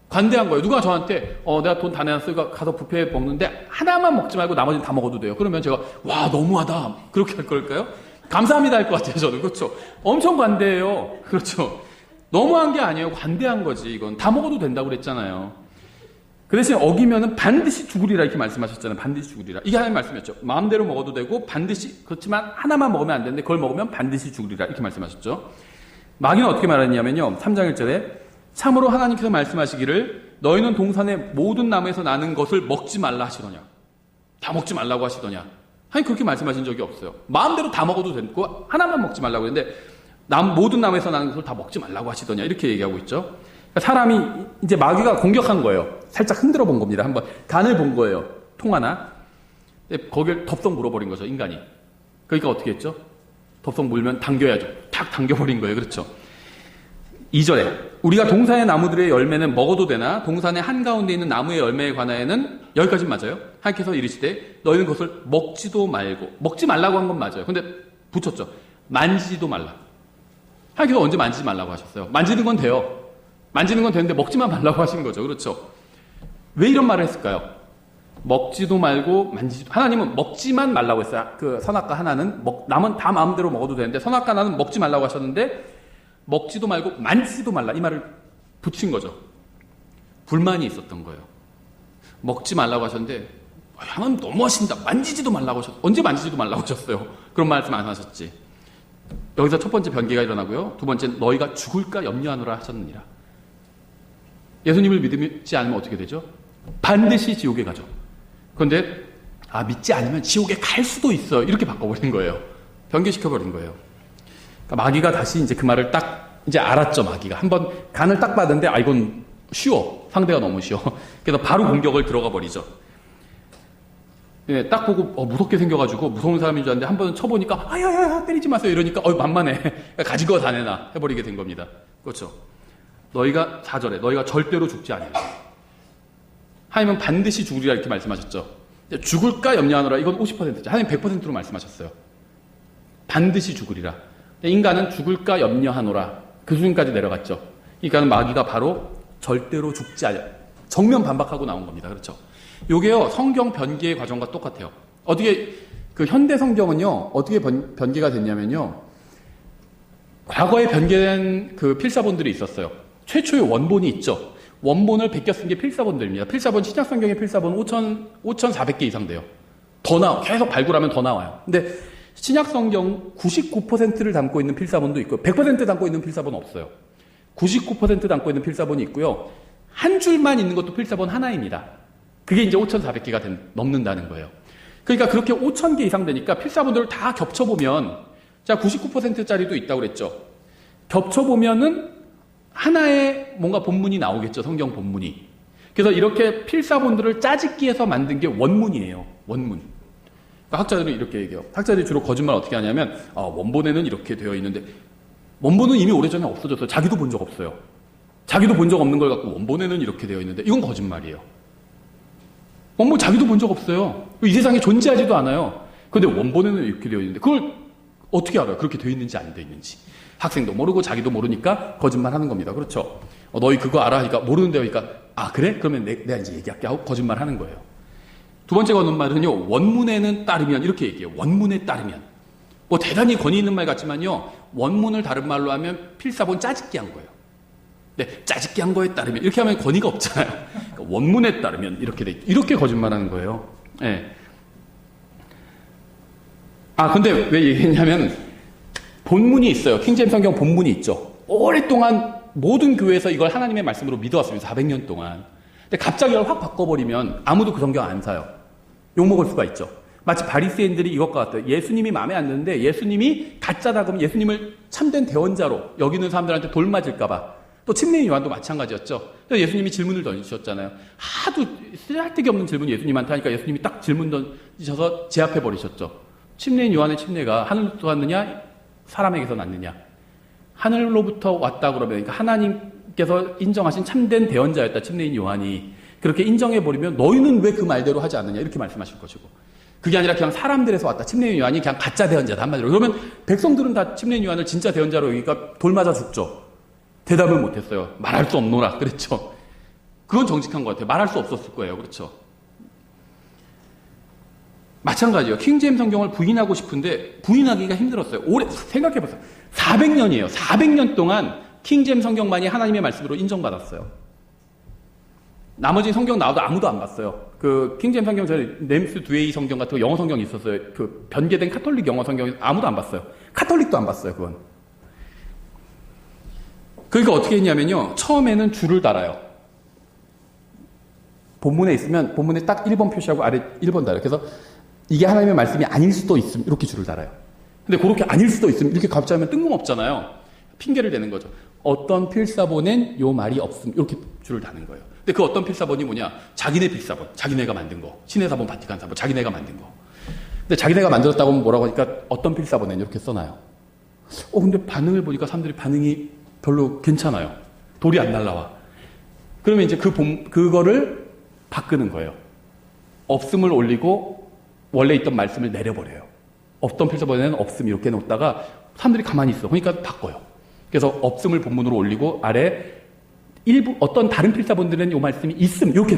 A: 관대한 거예요. 누가 저한테 내가 돈 다 내놨으니까 가서 뷔페에 먹는데 하나만 먹지 말고 나머지는 다 먹어도 돼요. 그러면 제가 와 너무하다 그렇게 할 걸까요? 감사합니다 할 것 같아요. 저는. 그렇죠? 엄청 관대해요. 그렇죠? 너무한 게 아니에요. 관대한 거지. 이건 다 먹어도 된다고 그랬잖아요. 그 대신 어기면은 반드시 죽으리라 이렇게 말씀하셨잖아요. 반드시 죽으리라. 이게 하나님 말씀이었죠. 마음대로 먹어도 되고 반드시 그렇지만 하나만 먹으면 안 되는데 그걸 먹으면 반드시 죽으리라 이렇게 말씀하셨죠. 마귀는 어떻게 말했냐면요. 3장 1절에 참으로 하나님께서 말씀하시기를 너희는 동산의 모든 나무에서 나는 것을 먹지 말라 하시더냐. 다 먹지 말라고 하시더냐. 하나님 그렇게 말씀하신 적이 없어요. 마음대로 다 먹어도 되고 하나만 먹지 말라고 했는데 모든 나무에서 나는 것을 다 먹지 말라고 하시더냐 이렇게 얘기하고 있죠. 사람이 이제 마귀가 공격한 거예요. 살짝 흔들어 본 겁니다. 한번 간을 본 거예요. 통 하나. 거기를 덥석 물어버린 거죠. 인간이. 그러니까 어떻게 했죠? 덥석 물면 당겨야죠. 탁 당겨버린 거예요. 그렇죠? 2절에 우리가 동산의 나무들의 열매는 먹어도 되나 동산의 한가운데 있는 나무의 열매에 관하여는 여기까지 맞아요. 하나님께서 이르시되 너희는 그것을 먹지도 말고 먹지 말라고 한 건 맞아요. 근데 붙였죠. 만지지도 말라. 하나님께서 언제 만지지 말라고 하셨어요? 만지는 건 돼요. 만지는 건 되는데 먹지만 말라고 하신 거죠. 그렇죠? 왜 이런 말을 했을까요? 먹지도 말고 만지지도. 하나님은 먹지만 말라고 했어요. 그 선악과 하나는 남은 다 마음대로 먹어도 되는데 선악과 하나는 먹지 말라고 하셨는데 먹지도 말고 만지지도 말라 이 말을 붙인 거죠. 불만이 있었던 거예요. 먹지 말라고 하셨는데 하나님 너무 하신다. 만지지도 말라고 하셨어요. 언제 만지지도 말라고 하셨어요? 그런 말씀 안 하셨지. 여기서 첫 번째 변개가 일어나고요. 두 번째 너희가 죽을까 염려하노라 하셨느니라. 예수님을 믿지 않으면 어떻게 되죠? 반드시 지옥에 가죠. 그런데 믿지 않으면 지옥에 갈 수도 있어. 이렇게 바꿔버린 거예요. 변개시켜버린 거예요. 그러니까 마귀가 다시 이제 그 말을 딱 이제 알았죠. 마귀가 한번 간을 딱 봤는데 이건 쉬워. 상대가 너무 쉬워. 그래서 바로 공격을 들어가 버리죠. 예, 딱 보고 무섭게 생겨가지고 무서운 사람인 줄 알았는데 한 번 쳐보니까 야야야 때리지 마세요 이러니까 만만해. 가진 거 다 내놔 해버리게 된 겁니다. 그렇죠? 너희가 4절에 너희가 절대로 죽지 아니하라. 하나님은 반드시 죽으리라 이렇게 말씀하셨죠. 죽을까 염려하노라 이건 50%죠. 하나님 100%로 말씀하셨어요. 반드시 죽으리라. 인간은 죽을까 염려하노라 그 수준까지 내려갔죠. 그러니까 마귀가 바로 절대로 죽지 않아 정면 반박하고 나온 겁니다. 그렇죠? 요게요 성경 변개의 과정과 똑같아요. 어떻게 그 현대 성경은요 어떻게 변개가 됐냐면요 과거에 변개된 그 필사본들이 있었어요. 최초의 원본이 있죠. 원본을 베껴 쓴 게 필사본들입니다. 필사본, 신약성경의 필사본 5,400개 이상 돼요. 더 나와. 계속 발굴하면 더 나와요. 근데 신약성경 99%를 담고 있는 필사본도 있고 100% 담고 있는 필사본은 없어요. 99% 담고 있는 필사본이 있고요. 한 줄만 있는 것도 필사본 하나입니다. 그게 이제 5,400개가 넘는다는 거예요. 그러니까 그렇게 5,000개 이상 되니까 필사본들을 다 겹쳐보면, 자, 99%짜리도 있다고 그랬죠. 겹쳐보면은 하나의 뭔가 본문이 나오겠죠. 성경 본문이. 그래서 이렇게 필사본들을 짜집기해서 만든 게 원문이에요. 원문. 그러니까 학자들은 이렇게 얘기해요. 학자들이 주로 거짓말 어떻게 하냐면, 원본에는 이렇게 되어 있는데, 원본은 이미 오래전에 없어졌어요. 자기도 본 적 없어요. 자기도 본 적 없는 걸 갖고 원본에는 이렇게 되어 있는데, 이건 거짓말이에요. 원본 자기도 본 적 없어요. 이 세상에 존재하지도 않아요. 그런데 원본에는 이렇게 되어 있는데, 그걸 어떻게 알아요? 그렇게 되어 있는지 안 되어 있는지. 학생도 모르고 자기도 모르니까 거짓말 하는 겁니다. 그렇죠? 너희 그거 알아? 하니까 모르는데 하니까, 그래? 그러면 내가 이제 얘기할게 하고 거짓말 하는 거예요. 두 번째 거짓말은요, 원문에는 따르면, 이렇게 얘기해요. 원문에 따르면. 뭐 대단히 권위 있는 말 같지만요, 원문을 다른 말로 하면 필사본 짜집기 한 거예요. 네, 짜집기 한 거에 따르면, 이렇게 하면 권위가 없잖아요. 그러니까 원문에 따르면 이렇게 거짓말하는 거예요. 네. 근데 왜 얘기했냐면, 본문이 있어요. 킹제임스 성경 본문이 있죠. 오랫동안 모든 교회에서 이걸 하나님의 말씀으로 믿어왔습니다. 400년 동안. 근데 갑자기 이걸 확 바꿔버리면 아무도 그 성경 안 사요. 욕먹을 수가 있죠. 마치 바리새인들이 이것과 같아요. 예수님이 마음에 안 드는데 예수님이 가짜다 그러면 예수님을 참된 대언자로 여기는 사람들한테 돌 맞을까봐. 또 침례인 요한도 마찬가지였죠. 그래서 예수님이 질문을 던지셨잖아요. 하도 쓸데기 없는 질문이 예수님한테 하니까 예수님이 딱 질문 던지셔서 제압해버리셨죠. 침례인 요한의 침례가 하늘로부터 왔느냐 사람에게서 났느냐. 하늘로부터 왔다 그러면, 그러니까 하나님께서 인정하신 참된 대언자였다, 침례인 요한이. 그렇게 인정해버리면 너희는 왜 그 말대로 하지 않느냐, 이렇게 말씀하실 것이고. 그게 아니라 그냥 사람들에서 왔다, 침례인 요한이 그냥 가짜 대언자다, 한마디로. 그러면 백성들은 다 침례인 요한을 진짜 대언자로 여기니까 돌 맞아 죽죠. 대답을 못했어요. 말할 수 없노라, 그랬죠. 그건 정직한 것 같아요. 말할 수 없었을 거예요. 그렇죠. 마찬가지예요. 킹제임스 성경을 부인하고 싶은데 부인하기가 힘들었어요. 오래 생각해보세요. 400년이에요. 400년 동안 킹제임스 성경만이 하나님의 말씀으로 인정받았어요. 나머지 성경 나와도 아무도 안 봤어요. 그 킹제임스 성경 전에 네임스 두웨이 성경 같은 거 영어 성경이 있었어요. 그 변개된 카톨릭 영어 성경 아무도 안 봤어요. 카톨릭도 안 봤어요. 그건. 그러니까 어떻게 했냐면요. 처음에는 줄을 달아요. 본문에 있으면 본문에 딱 1번 표시하고 아래 1번 달아요. 그래서 이게 하나님의 말씀이 아닐 수도 있음, 이렇게 줄을 달아요. 근데 그렇게 아닐 수도 있음, 이렇게 갑자기 하면 뜬금없잖아요. 핑계를 대는 거죠. 어떤 필사본엔 요 말이 없음, 이렇게 줄을 다는 거예요. 근데 그 어떤 필사본이 뭐냐? 자기네 필사본, 자기네가 만든 거. 신의 사본, 바티칸 사본, 자기네가 만든 거. 근데 자기네가 만들었다고 하면 뭐라고 하니까 어떤 필사본엔 이렇게 써놔요. 근데 반응을 보니까 사람들이 반응이 별로 괜찮아요. 돌이 안 날라와. 그러면 이제 그거를 바꾸는 거예요. 없음을 올리고 원래 있던 말씀을 내려버려요. 없던 필사본에는 없음 이렇게 놓다가 사람들이 가만히 있어. 그러니까 바꿔요. 그래서 없음을 본문으로 올리고 아래 일부 어떤 다른 필사본들은 이 말씀이 있음 이렇게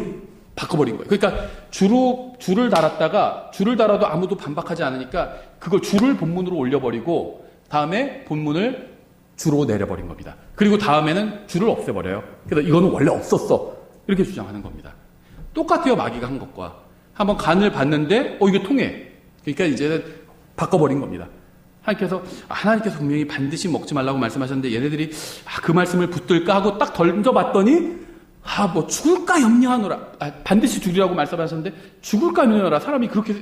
A: 바꿔버린 거예요. 그러니까 줄을 달았다가 줄을 달아도 아무도 반박하지 않으니까 그걸 줄을 본문으로 올려버리고 다음에 본문을 주로 내려버린 겁니다. 그리고 다음에는 줄을 없애버려요. 그래서 이거는 원래 없었어. 이렇게 주장하는 겁니다. 똑같아요. 마귀가 한 것과. 한번 간을 봤는데 이게 통해. 그러니까 이제는 바꿔버린 겁니다. 하나님께서 분명히 반드시 먹지 말라고 말씀하셨는데 얘네들이 그 말씀을 붙들까 하고 딱 던져봤더니 뭐 죽을까 염려하노라. 반드시 죽으라고 말씀하셨는데 죽을까 염려하노라. 사람이 그렇게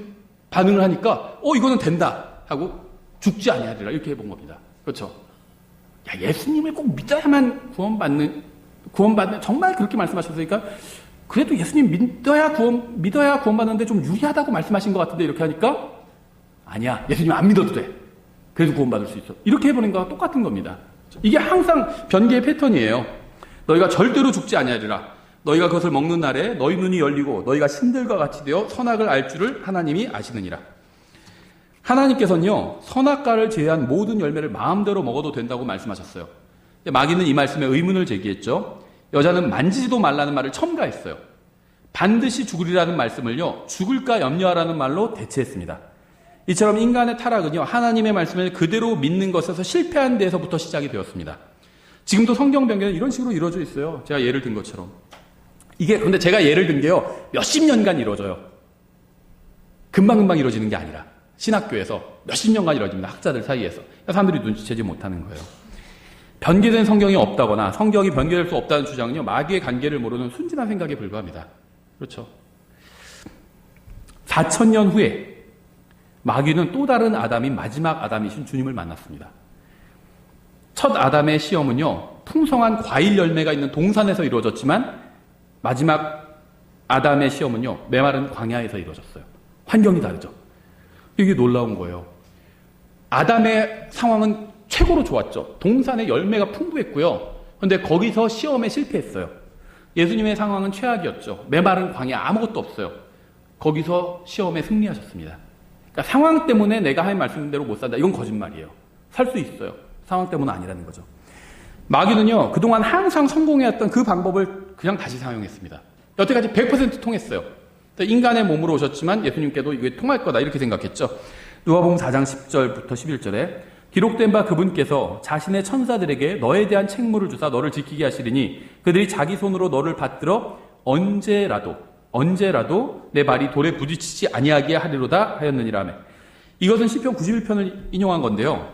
A: 반응을 하니까 이거는 된다 하고 죽지 아니하리라 이렇게 해본 겁니다. 그렇죠? 예수님을 꼭 믿어야만 구원받는 정말 그렇게 말씀하셨으니까 그래도 예수님 믿어야 구원받는데 좀 유리하다고 말씀하신 것 같은데 이렇게 하니까 아니야. 예수님 안 믿어도 돼. 그래도 구원받을 수 있어. 이렇게 해보는 거와 똑같은 겁니다. 이게 항상 변개의 패턴이에요. 너희가 절대로 죽지 아니하리라. 너희가 그것을 먹는 날에 너희 눈이 열리고 너희가 신들과 같이 되어 선악을 알 줄을 하나님이 아시느니라. 하나님께서는요. 선악과를 제외한 모든 열매를 마음대로 먹어도 된다고 말씀하셨어요. 마귀는 이 말씀에 의문을 제기했죠. 여자는 만지지도 말라는 말을 첨가했어요. 반드시 죽으리라는 말씀을요. 죽을까 염려하라는 말로 대체했습니다. 이처럼 인간의 타락은요. 하나님의 말씀을 그대로 믿는 것에서 실패한 데에서부터 시작이 되었습니다. 지금도 성경 변경은 이런 식으로 이루어져 있어요. 제가 예를 든 것처럼. 이게 근데 제가 예를 든 게요. 몇십 년간 이루어져요. 금방금방 이루어지는 게 아니라 신학교에서 몇십 년간 이루어집니다. 학자들 사이에서. 사람들이 눈치채지 못하는 거예요. 변개된 성경이 없다거나 성경이 변개될 수 없다는 주장은요. 마귀의 관계를 모르는 순진한 생각에 불과합니다. 그렇죠. 4,000년 후에 마귀는 또 다른 아담인 마지막 아담이신 주님을 만났습니다. 첫 아담의 시험은요. 풍성한 과일 열매가 있는 동산에서 이루어졌지만 마지막 아담의 시험은요. 메마른 광야에서 이루어졌어요. 환경이 다르죠. 이게 놀라운 거예요. 아담의 상황은 최고로 좋았죠. 동산에 열매가 풍부했고요. 그런데 거기서 시험에 실패했어요. 예수님의 상황은 최악이었죠. 메마른 광야 아무것도 없어요. 거기서 시험에 승리하셨습니다. 그러니까 상황 때문에 내가 한 말씀대로 못 산다. 이건 거짓말이에요. 살 수 있어요. 상황 때문은 아니라는 거죠. 마귀는요. 그동안 항상 성공해왔던 그 방법을 그냥 다시 사용했습니다. 여태까지 100% 통했어요. 인간의 몸으로 오셨지만 예수님께도 이게 통할 거다 이렇게 생각했죠. 누가복음 4장 10절부터 11절에 기록된 바 그분께서 자신의 천사들에게 너에 대한 책무를 주사 너를 지키게 하시리니 그들이 자기 손으로 너를 받들어 언제라도 내 발이 돌에 부딪히지 아니하게 하리로다 하였느니라며. 이것은 시편 91편을 인용한 건데요.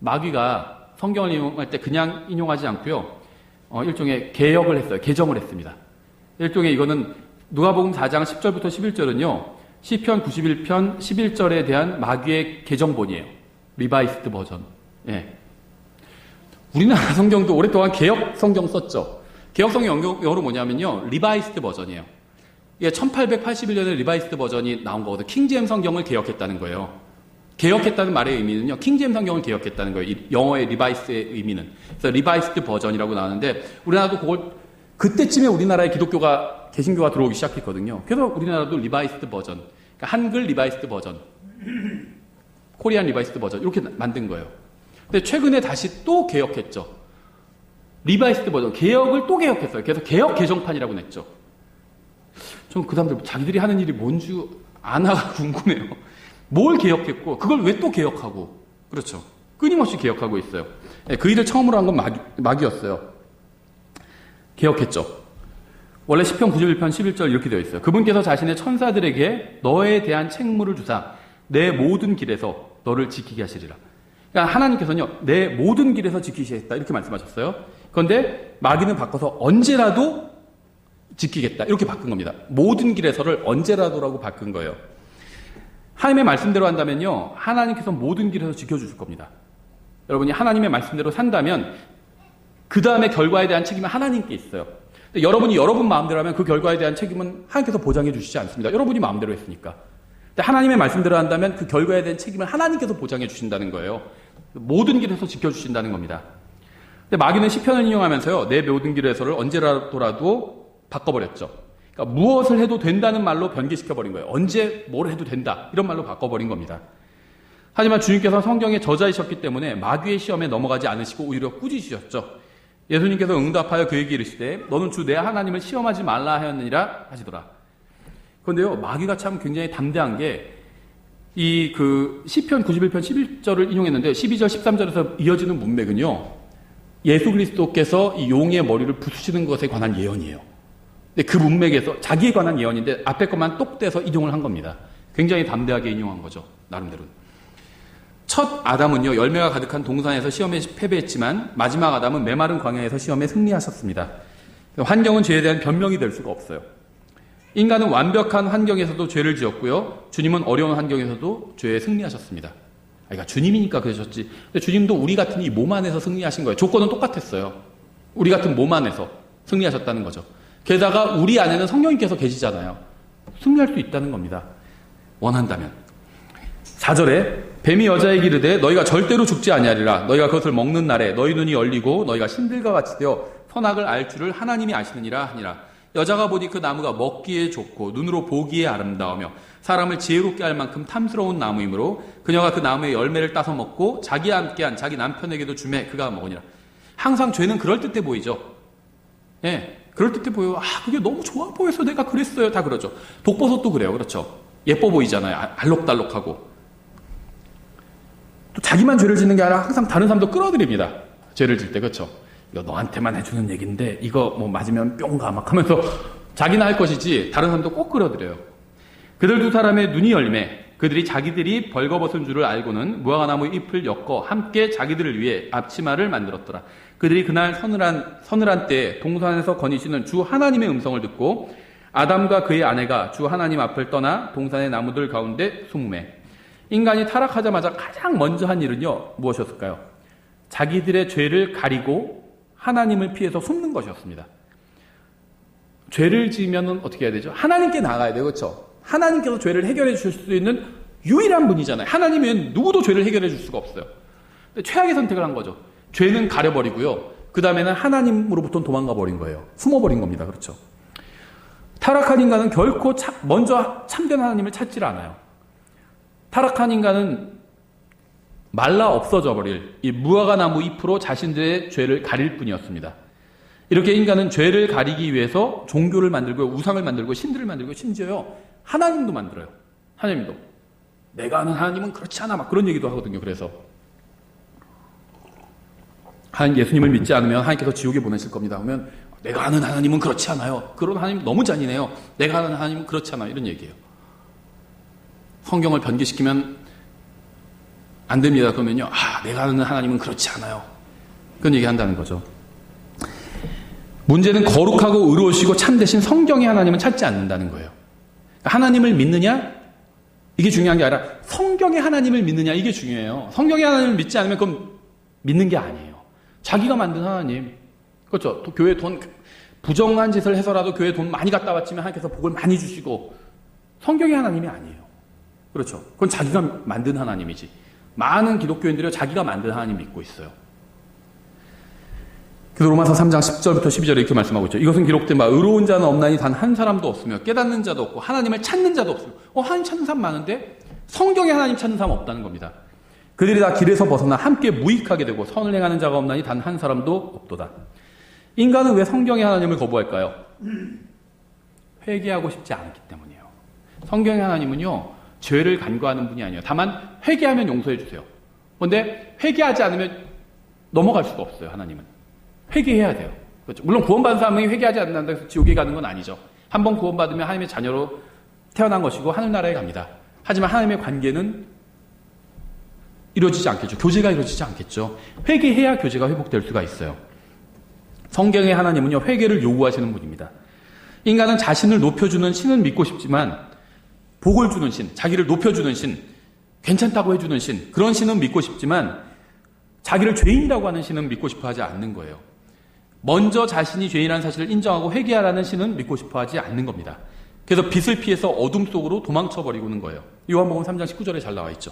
A: 마귀가 성경을 인용할 때 그냥 인용하지 않고요. 일종의 개혁을 했어요. 개정을 했습니다. 일종의 이거는 누가복음 4장 10절부터 11절은요. 시편 91편 11절에 대한 마귀의 개정본이에요. 리바이스드 버전. 예. 우리나라 성경도 오랫동안 개혁 성경 썼죠. 개혁 성경 영어로 뭐냐면요. 리바이스드 버전이에요. 이게 1881년에 리바이스드 버전이 나온 거거든요. 킹제임 성경을 개혁했다는 거예요. 개혁했다는 말의 의미는요. 킹제임 성경을 개혁했다는 거예요. 영어의 리바이스의 의미는. 그래서 리바이스드 버전이라고 나오는데 우리나라도 그걸 그때쯤에 우리나라에 기독교가 개신교가 들어오기 시작했거든요. 그래서 우리나라도 리바이스드 버전, 그러니까 한글 리바이스드 버전, 코리안 리바이스드 버전 이렇게 만든 거예요. 근데 최근에 다시 또 개혁했죠. 리바이스드 버전, 개혁을 또 개혁했어요. 그래서 개혁 개정판이라고 냈죠. 좀 그 사람들 자기들이 하는 일이 뭔 줄 아나가 궁금해요. 뭘 개혁했고 그걸 왜 또 개혁하고. 그렇죠. 끊임없이 개혁하고 있어요. 그 일을 처음으로 한 건 마귀였어요. 개혁했죠. 원래 시편 91편 11절 이렇게 되어 있어요. 그분께서 자신의 천사들에게 너에 대한 책무를 주사 내 모든 길에서 너를 지키게 하시리라. 그러니까 하나님께서는요. 내 모든 길에서 지키시겠다 이렇게 말씀하셨어요. 그런데 마귀는 바꿔서 언제라도 지키겠다 이렇게 바꾼 겁니다. 모든 길에서를 언제라도라고 바꾼 거예요. 하나님의 말씀대로 한다면요. 하나님께서 모든 길에서 지켜주실 겁니다. 여러분이 하나님의 말씀대로 산다면 그 다음에 결과에 대한 책임은 하나님께 있어요. 근데 여러분이 여러분 마음대로 하면 그 결과에 대한 책임은 하나님께서 보장해 주시지 않습니다. 여러분이 마음대로 했으니까. 근데 하나님의 말씀대로 한다면 그 결과에 대한 책임을 하나님께서 보장해 주신다는 거예요. 모든 길에서 지켜주신다는 겁니다. 근데 마귀는 시편을 인용하면서요. 내 모든 길에서를 언제라도 바꿔버렸죠. 그러니까 무엇을 해도 된다는 말로 변개시켜버린 거예요. 언제 뭘 해도 된다 이런 말로 바꿔버린 겁니다. 하지만 주님께서 성경의 저자이셨기 때문에 마귀의 시험에 넘어가지 않으시고 오히려 꾸짖으셨죠. 예수님께서 응답하여 그에게 이르시되 너는 주 내 하나님을 시험하지 말라 하였느니라 하시더라. 그런데요. 마귀가 참 굉장히 담대한 게 시편 91편 11절을 인용했는데 12절 13절에서 이어지는 문맥은요. 예수 그리스도께서 이 용의 머리를 부수시는 것에 관한 예언이에요. 근데 그 문맥에서 자기에 관한 예언인데 앞에 것만 똑 떼서 인용을 한 겁니다. 굉장히 담대하게 인용한 거죠. 나름대로. 첫 아담은요. 열매가 가득한 동산에서 시험에 패배했지만 마지막 아담은 메마른 광야에서 시험에 승리하셨습니다. 환경은 죄에 대한 변명이 될 수가 없어요. 인간은 완벽한 환경에서도 죄를 지었고요. 주님은 어려운 환경에서도 죄에 승리하셨습니다. 그러니까 주님이니까 그러셨지. 근데 주님도 우리 같은 이 몸 안에서 승리하신 거예요. 조건은 똑같았어요. 우리 같은 몸 안에서 승리하셨다는 거죠. 게다가 우리 안에는 성령님께서 계시잖아요. 승리할 수 있다는 겁니다. 원한다면. 4절에 뱀이 여자에게 이르되 너희가 절대로 죽지 아니하리라. 너희가 그것을 먹는 날에 너희 눈이 열리고 너희가 신들과 같이 되어 선악을 알 줄을 하나님이 아시느니라 하니라. 여자가 보니 그 나무가 먹기에 좋고 눈으로 보기에 아름다우며 사람을 지혜롭게 할 만큼 탐스러운 나무이므로 그녀가 그 나무의 열매를 따서 먹고 자기와 함께한 자기 남편에게도 주매 그가 먹으니라. 항상 죄는 그럴듯해 보이죠. 예, 그럴듯해 보여요. 그게 너무 좋아 보여서 내가 그랬어요. 다 그러죠. 독버섯도 그래요. 그렇죠. 예뻐 보이잖아요. 알록달록하고. 또 자기만 죄를 짓는 게 아니라 항상 다른 사람도 끌어들입니다. 죄를 질 때. 그렇죠. 이거 너한테만 해주는 얘기인데 이거 뭐 맞으면 뿅가 막 하면서 자기나 할 것이지 다른 사람도 꼭 끌어들여요. 그들 두 사람의 눈이 열매 그들이 자기들이 벌거벗은 줄을 알고는 무화과나무 잎을 엮어 함께 자기들을 위해 앞치마를 만들었더라. 그들이 그날 서늘한 때에 동산에서 거니시는 주 하나님의 음성을 듣고 아담과 그의 아내가 주 하나님 앞을 떠나 동산의 나무들 가운데 숨으매. 인간이 타락하자마자 가장 먼저 한 일은요, 무엇이었을까요? 자기들의 죄를 가리고 하나님을 피해서 숨는 것이었습니다. 죄를 지으면 어떻게 해야 되죠? 하나님께 나가야 돼요. 그렇죠? 하나님께서 죄를 해결해 주실 수 있는 유일한 분이잖아요. 하나님 외엔 누구도 죄를 해결해 줄 수가 없어요. 근데 최악의 선택을 한 거죠. 죄는 가려버리고요. 그 다음에는 하나님으로부터 도망가 버린 거예요. 숨어버린 겁니다. 그렇죠? 타락한 인간은 결코 먼저 참된 하나님을 찾질 않아요. 타락한 인간은 말라 없어져 버릴 이 무화과나무 잎으로 자신들의 죄를 가릴 뿐이었습니다. 이렇게 인간은 죄를 가리기 위해서 종교를 만들고 우상을 만들고 신들을 만들고 심지어요 하나님도 만들어요. 하나님도 내가 아는 하나님은 그렇지 않아 막 그런 얘기도 하거든요. 그래서 예수님을 믿지 않으면 하나님께서 지옥에 보내실 겁니다 하면 내가 아는 하나님은 그렇지 않아요. 그런 하나님 너무 잔인해요. 내가 아는 하나님은 그렇지 않아요. 이런 얘기예요. 성경을 변기시키면 안 됩니다. 그러면요. 내가 아는 하나님은 그렇지 않아요. 그런 얘기 한다는 거죠. 문제는 거룩하고 의로우시고 참되신 성경의 하나님은 찾지 않는다는 거예요. 하나님을 믿느냐? 이게 중요한 게 아니라 성경의 하나님을 믿느냐? 이게 중요해요. 성경의 하나님을 믿지 않으면 그건 믿는 게 아니에요. 자기가 만든 하나님. 그렇죠. 또 교회 돈, 부정한 짓을 해서라도 교회 돈 많이 갖다 바치면 하나님께서 복을 많이 주시고 성경의 하나님이 아니에요. 그렇죠. 그건 자기가 만든 하나님이지. 많은 기독교인들이 자기가 만든 하나님 믿고 있어요. 그래서 로마서 3장 10절부터 12절에 이렇게 말씀하고 있죠. 이것은 기록된 바 의로운 자는 없나니 단 한 사람도 없으며 깨닫는 자도 없고 하나님을 찾는 자도 없으며 하나님 찾는 사람 많은데 성경에 하나님 찾는 사람 없다는 겁니다. 그들이 다 길에서 벗어나 함께 무익하게 되고 선을 행하는 자가 없나니 단 한 사람도 없도다. 인간은 왜 성경의 하나님을 거부할까요? 회개하고 싶지 않기 때문이에요. 성경의 하나님은요. 죄를 간과하는 분이 아니에요. 다만 회개하면 용서해 주세요. 그런데 회개하지 않으면 넘어갈 수가 없어요. 하나님은. 회개해야 돼요. 그렇죠? 물론 구원받은 사람이 회개하지 않는다고 해서 지옥에 가는 건 아니죠. 한번 구원받으면 하나님의 자녀로 태어난 것이고 하늘나라에 갑니다. 하지만 하나님의 관계는 이루어지지 않겠죠. 교제가 이루어지지 않겠죠. 회개해야 교제가 회복될 수가 있어요. 성경의 하나님은요. 회개를 요구하시는 분입니다. 인간은 자신을 높여주는 신은 믿고 싶지만 복을 주는 신, 자기를 높여주는 신, 괜찮다고 해주는 신, 그런 신은 믿고 싶지만 자기를 죄인이라고 하는 신은 믿고 싶어 하지 않는 거예요. 먼저 자신이 죄인이라는 사실을 인정하고 회개하라는 신은 믿고 싶어 하지 않는 겁니다. 그래서 빛을 피해서 어둠 속으로 도망쳐버리고는 거예요. 요한복음 3장 19절에 잘 나와 있죠.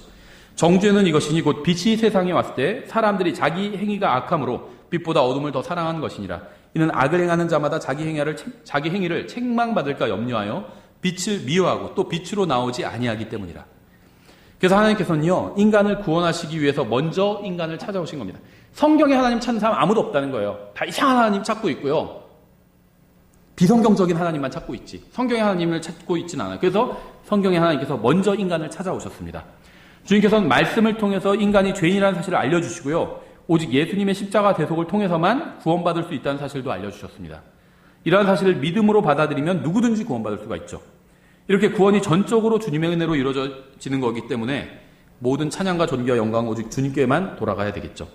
A: 정죄는 이것이니 곧 빛이 세상에 왔을 때 사람들이 자기 행위가 악함으로 빛보다 어둠을 더 사랑한 것이니라. 이는 악을 행하는 자마다 자기 행위를 책망받을까 염려하여 빛을 미워하고 또 빛으로 나오지 아니하기 때문이라. 그래서 하나님께서는요, 인간을 구원하시기 위해서 먼저 인간을 찾아오신 겁니다. 성경에 하나님 찾는 사람 아무도 없다는 거예요. 다 이상한 하나님 찾고 있고요. 비성경적인 하나님만 찾고 있지. 성경의 하나님을 찾고 있진 않아요. 그래서 성경의 하나님께서 먼저 인간을 찾아오셨습니다. 주님께서는 말씀을 통해서 인간이 죄인이라는 사실을 알려주시고요. 오직 예수님의 십자가 대속을 통해서만 구원받을 수 있다는 사실도 알려주셨습니다. 이러한 사실을 믿음으로 받아들이면 누구든지 구원받을 수가 있죠. 이렇게 구원이 전적으로 주님의 은혜로 이루어지는 거기 때문에 모든 찬양과 존귀와 영광은 오직 주님께만 돌아가야 되겠죠.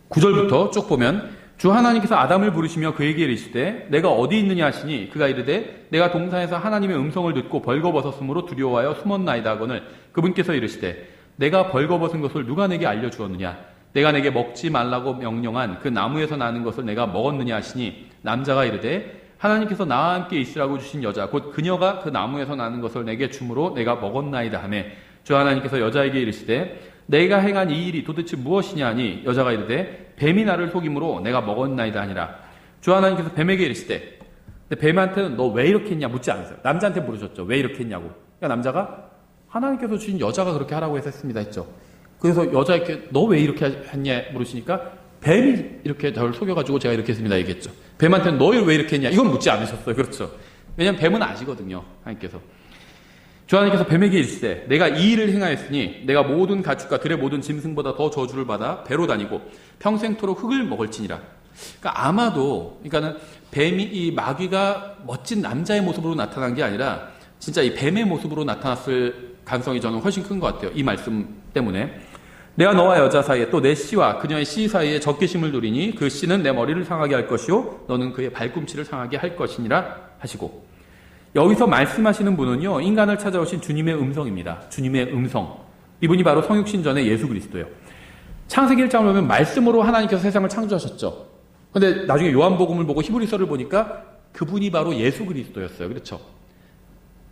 A: 9절부터 쭉 보면 주 하나님께서 아담을 부르시며 그에게 이르시되 내가 어디 있느냐 하시니 그가 이르되 내가 동산에서 하나님의 음성을 듣고 벌거벗었으므로 두려워하여 숨었나이다 하거늘 그분께서 이르시되 내가 벌거벗은 것을 누가 내게 알려주었느냐 내가 내게 먹지 말라고 명령한 그 나무에서 나는 것을 내가 먹었느냐 하시니 남자가 이르되 하나님께서 나와 함께 있으라고 주신 여자 곧 그녀가 그 나무에서 나는 것을 내게 주므로 내가 먹었나이다 하매 주 하나님께서 여자에게 이르시되 내가 행한 이 일이 도대체 무엇이냐 하니 여자가 이르되 뱀이 나를 속임으로 내가 먹었나이다 하니라. 주 하나님께서 뱀에게 이르시되 뱀한테는 너 왜 이렇게 했냐 묻지 않으세요. 남자한테 물으셨죠. 왜 이렇게 했냐고. 그러니까 남자가 하나님께서 주신 여자가 그렇게 하라고 해서 했습니다 했죠. 그래서 여자에게 너 왜 이렇게 했냐 물으시니까 뱀이 이렇게 저를 속여가지고 제가 이렇게 했습니다 얘기했죠. 뱀한테는 너 왜 이렇게 했냐 이건 묻지 않으셨어요. 그렇죠. 왜냐하면 뱀은 아시거든요. 하나님께서. 주 하나님께서 뱀에게 이르시되 내가 이 일을 행하였으니 내가 모든 가축과 들의 모든 짐승보다 더 저주를 받아 배로 다니고 평생토록 흙을 먹을지니라. 그러니까 아마도, 그러니까는 이 마귀가 멋진 남자의 모습으로 나타난 게 아니라 진짜 이 뱀의 모습으로 나타났을 가능성이 저는 훨씬 큰 것 같아요. 이 말씀 때문에. 내가 너와 여자 사이에 또 내 씨와 그녀의 씨 사이에 적개심을 누리니 그 씨는 내 머리를 상하게 할 것이요 너는 그의 발꿈치를 상하게 할 것이니라 하시고, 여기서 말씀하시는 분은요, 인간을 찾아오신 주님의 음성입니다. 주님의 음성. 이분이 바로 성육신 전의 예수 그리스도예요. 창세기 1장을 보면 말씀으로 하나님께서 세상을 창조하셨죠. 근데 나중에 요한복음을 보고 히브리서를 보니까 그분이 바로 예수 그리스도였어요. 그렇죠?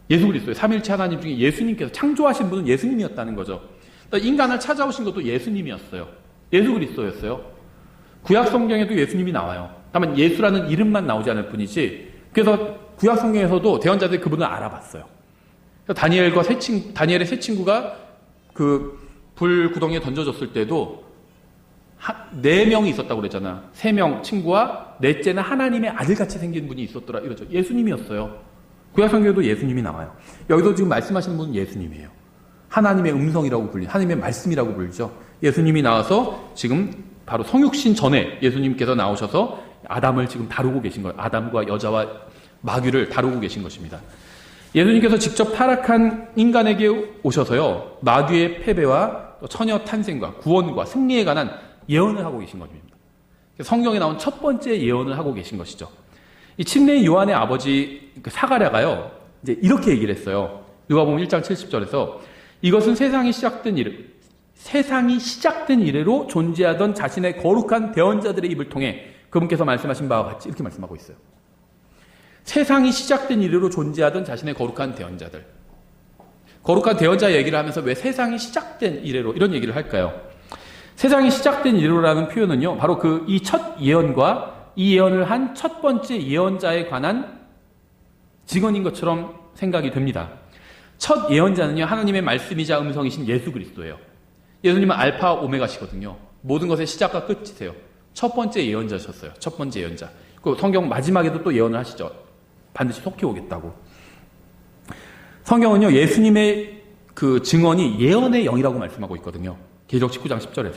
A: 예수 그리스도예요. 삼일체 하나님 중에 예수님께서 창조하신 분은 예수님이었다는 거죠. 그러니까 인간을 찾아오신 것도 예수님이었어요. 예수 그리스도였어요. 구약 성경에도 예수님이 나와요. 다만 예수라는 이름만 나오지 않을 뿐이지. 그래서 구약 성경에서도 대언자들이 그분을 알아봤어요. 다니엘의 세 친구가 그 불 구덩이에 던져졌을 때도 4명이 있었다고 그랬잖아. 3명 친구와 넷째는 하나님의 아들같이 생긴 분이 있었더라. 이러죠. 예수님이었어요. 구약 성경에도 예수님이 나와요. 여기도 지금 말씀하시는 분은 예수님이에요. 하나님의 음성이라고 불리죠. 하나님의 말씀이라고 불리죠. 예수님이 나와서 지금 바로 성육신 전에 예수님께서 나오셔서 아담을 지금 다루고 계신 거예요. 아담과 여자와 마귀를 다루고 계신 것입니다. 예수님께서 직접 타락한 인간에게 오셔서요, 마귀의 패배와 처녀 탄생과 구원과 승리에 관한 예언을 하고 계신 것입니다. 성경에 나온 첫 번째 예언을 하고 계신 것이죠. 이 침례 요한의 아버지 사가랴가요, 이제 이렇게 얘기를 했어요. 누가복음 1장 70절에서 이것은 세상이 시작된 이래로 존재하던 자신의 거룩한 대언자들의 입을 통해 그분께서 말씀하신 바와 같이 이렇게 말씀하고 있어요. 세상이 시작된 이래로 존재하던 자신의 거룩한 대언자들. 거룩한 대언자 얘기를 하면서 왜 세상이 시작된 이래로 이런 얘기를 할까요? 세상이 시작된 이래로라는 표현은요, 바로 이 첫 예언과 이 예언을 한 첫 번째 예언자에 관한 증언인 것처럼 생각이 됩니다. 첫 예언자는요, 하나님의 말씀이자 음성이신 예수 그리스도예요. 예수님은 알파 오메가시거든요. 모든 것의 시작과 끝이세요. 첫 번째 예언자셨어요. 첫 번째 예언자. 그 성경 마지막에도 또 예언을 하시죠. 반드시 속히 오겠다고. 성경은요, 예수님의 그 증언이 예언의 영이라고 말씀하고 있거든요. 계시록 19장 10절에서.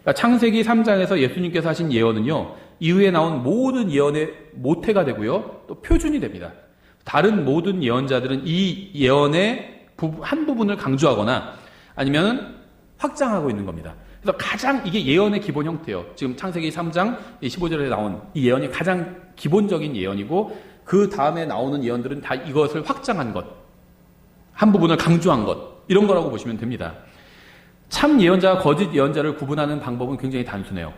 A: 그러니까 창세기 3장에서 예수님께서 하신 예언은요, 이후에 나온 모든 예언의 모태가 되고요, 또 표준이 됩니다. 다른 모든 예언자들은 이 예언의 한 부분을 강조하거나 아니면 확장하고 있는 겁니다. 그래서 가장 이게 예언의 기본 형태예요. 지금 창세기 3장 15절에 나온 이 예언이 가장 기본적인 예언이고, 그 다음에 나오는 예언들은 다 이것을 확장한 것, 한 부분을 강조한 것, 이런 거라고 보시면 됩니다. 참 예언자와 거짓 예언자를 구분하는 방법은 굉장히 단순해요.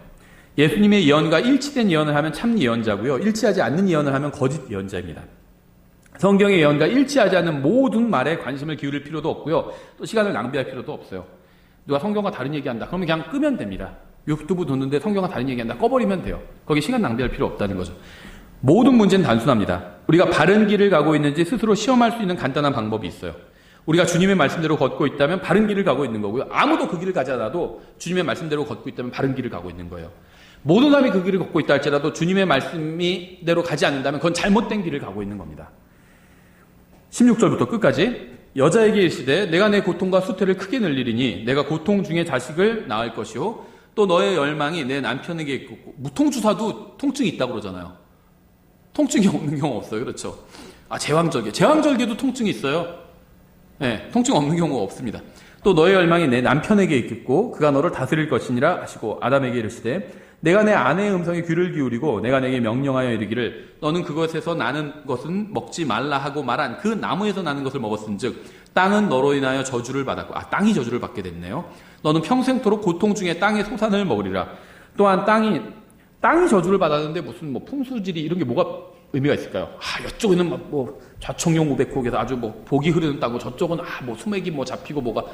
A: 예수님의 예언과 일치된 예언을 하면 참 예언자고요, 일치하지 않는 예언을 하면 거짓 예언자입니다. 성경의 예언과 일치하지 않는 모든 말에 관심을 기울일 필요도 없고요, 또 시간을 낭비할 필요도 없어요. 누가 성경과 다른 얘기한다 그러면 그냥 끄면 됩니다. 유튜브 듣는데 성경과 다른 얘기한다, 꺼버리면 돼요. 거기 시간 낭비할 필요 없다는 거죠. 모든 문제는 단순합니다. 우리가 바른 길을 가고 있는지 스스로 시험할 수 있는 간단한 방법이 있어요. 우리가 주님의 말씀대로 걷고 있다면 바른 길을 가고 있는 거고요, 아무도 그 길을 가지 않아도 주님의 말씀대로 걷고 있다면 바른 길을 가고 있는 거예요. 모든 사람이 그 길을 걷고 있다 할지라도 주님의 말씀대로 가지 않는다면 그건 잘못된 길을 가고 있는 겁니다. 16절부터 끝까지 여자에게 이르시되 내가 내 고통과 수태를 크게 늘리리니 내가 고통 중에 자식을 낳을 것이요 또 너의 열망이 내 남편에게 있고, 무통주사도 통증이 있다고 그러잖아요. 통증이 없는 경우 없어요. 그렇죠? 제왕절개도 통증이 있어요. 네, 통증 없는 경우가 없습니다. 또 너의 열망이 내 남편에게 있겠고 그가 너를 다스릴 것이니라 하시고, 아담에게 이르시되 내가 내 아내의 음성에 귀를 기울이고 내가 내게 명령하여 이르기를 너는 그것에서 나는 것은 먹지 말라 하고 말한 그 나무에서 나는 것을 먹었은즉 땅은 너로 인하여 저주를 받았고, 땅이 저주를 받게 됐네요. 너는 평생토록 고통 중에 땅의 소산을 먹으리라. 또한 땅이 저주를 받았는데 무슨 풍수지리 이런 게 뭐가 의미가 있을까요? 이쪽에는 좌청룡 우백호에서 아주 복이 흐르는 땅이고, 저쪽은 수맥이 잡히고 뭐가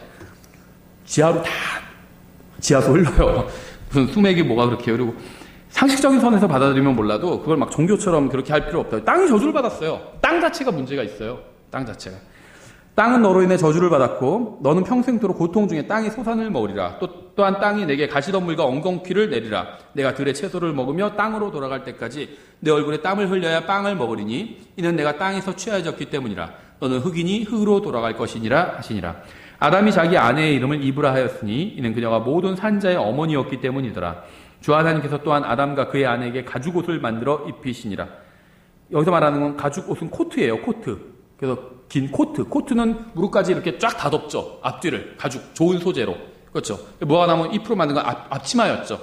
A: 지하수 흘러요. 무슨 수맥이 뭐가 그렇게, 그리고 상식적인 선에서 받아들이면 몰라도 그걸 종교처럼 그렇게 할 필요 없다. 땅이 저주를 받았어요. 땅 자체가 문제가 있어요. 땅 자체가. 땅은 너로 인해 저주를 받았고 너는 평생토록 고통 중에 땅의 소산을 먹으리라. 또한 땅이 내게 가시덤불과 엉겅퀴를 내리라. 내가 들의 채소를 먹으며 땅으로 돌아갈 때까지 내 얼굴에 땀을 흘려야 빵을 먹으리니 이는 내가 땅에서 취하여졌기 때문이라. 너는 흙이니 흙으로 돌아갈 것이니라 하시니라. 아담이 자기 아내의 이름을 이브라 하였으니 이는 그녀가 모든 산자의 어머니였기 때문이더라. 주 하나님께서 또한 아담과 그의 아내에게 가죽옷을 만들어 입히시니라. 여기서 말하는 건 가죽옷은 코트예요. 코트. 그래서 긴 코트. 코트는 무릎까지 이렇게 쫙 다 덮죠. 앞뒤를. 가죽. 좋은 소재로. 그렇죠. 뭐가 나면 잎으로 만든 건 앞치마였죠.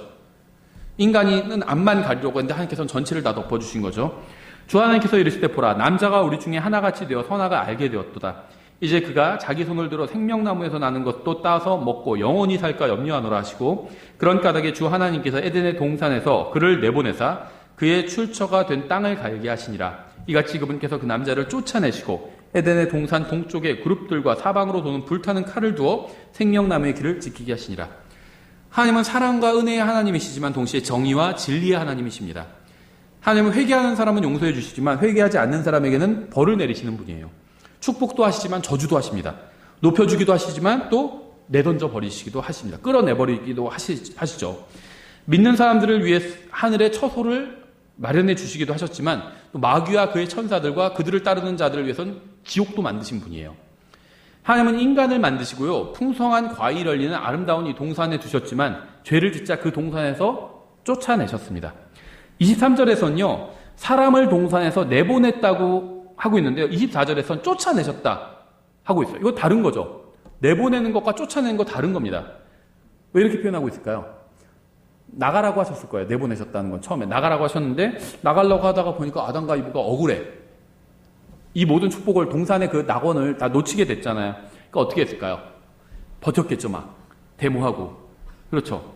A: 인간이는 앞만 가리려고 했는데 하나님께서는 전체를 다 덮어주신 거죠. 주 하나님께서 이르실 때 보라. 남자가 우리 중에 하나같이 되어 선악을 알게 되었도다. 이제 그가 자기 손을 들어 생명나무에서 나는 것도 따서 먹고 영원히 살까 염려하노라 하시고, 그런 까닭에 주 하나님께서 에덴의 동산에서 그를 내보내사 그의 출처가 된 땅을 갈게 하시니라. 이같이 그분께서 그 남자를 쫓아내시고 에덴의 동산 동쪽에 그룹들과 사방으로 도는 불타는 칼을 두어 생명나무의 길을 지키게 하시니라. 하나님은 사랑과 은혜의 하나님이시지만 동시에 정의와 진리의 하나님이십니다. 하나님은 회개하는 사람은 용서해 주시지만 회개하지 않는 사람에게는 벌을 내리시는 분이에요. 축복도 하시지만 저주도 하십니다. 높여주기도 하시지만 또 내던져 버리시기도 하십니다. 끌어내버리기도 하시죠. 믿는 사람들을 위해 하늘의 처소를 마련해 주시기도 하셨지만 또 마귀와 그의 천사들과 그들을 따르는 자들을 위해서는 지옥도 만드신 분이에요. 하나님은 인간을 만드시고요. 풍성한 과일을 열리는 아름다운 이 동산에 두셨지만 죄를 짓자 그 동산에서 쫓아내셨습니다. 23절에서는요. 사람을 동산에서 내보냈다고 하고 있는데요. 24절에서는 쫓아내셨다 하고 있어요. 이거 다른 거죠. 내보내는 것과 쫓아내는 거 다른 겁니다. 왜 이렇게 표현하고 있을까요? 나가라고 하셨을 거예요. 내보내셨다는 건 처음에 나가라고 하셨는데 나가려고 하다가 보니까 아담과 이브가 억울해. 이 모든 축복을 동산의 그 낙원을 다 놓치게 됐잖아요. 그러니까 어떻게 했을까요? 버텼겠죠. 막 데모하고. 그렇죠.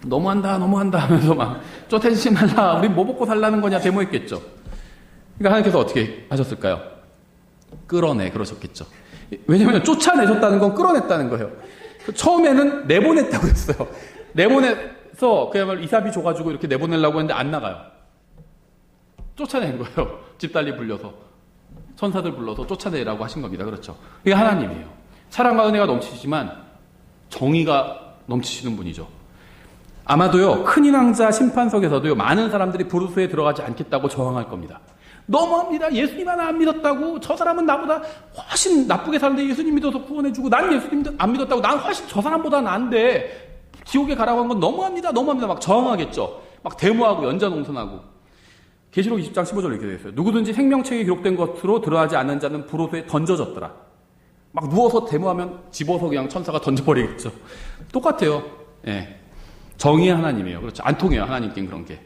A: 너무한다 하면서 막 쫓아내지 말라. 우리 뭐 먹고 살라는 거냐 데모했겠죠. 그러니까 하나님께서 어떻게 하셨을까요? 끌어내 그러셨겠죠. 왜냐하면 쫓아내셨다는 건 끌어냈다는 거예요. 처음에는 내보냈다고 했어요. 내보내서 그야말로 이삭이 줘가지고 이렇게 내보내려고 했는데 안 나가요. 쫓아낸 거예요. 집달리 불려서 천사들 불러서 쫓아내라고 하신 겁니다. 그렇죠. 이게 하나님이에요. 사랑과 은혜가 넘치시지만 정의가 넘치시는 분이죠. 아마도요 큰 인왕자 심판석에서도요 많은 사람들이 부르스에 들어가지 않겠다고 저항할 겁니다. 너무합니다. 예수님 하나 안 믿었다고. 저 사람은 나보다 훨씬 나쁘게 사는데 예수님 믿어서 구원해주고 난 예수님 안 믿었다고. 난 훨씬 저 사람보다 나은데 지옥에 가라고 한 건 너무합니다. 막 저항하겠죠. 막 데모하고 연자농선하고. 계시록 20장 15절 이렇게 되어 있어요. 누구든지 생명책에 기록된 것으로 들어가지 않는 자는 불호수에 던져졌더라. 막 누워서 데모하면 집어서 그냥 천사가 던져버리겠죠. 똑같아요. 예. 정의의 하나님이에요. 그렇죠. 안 통해요. 하나님께는 그런 게.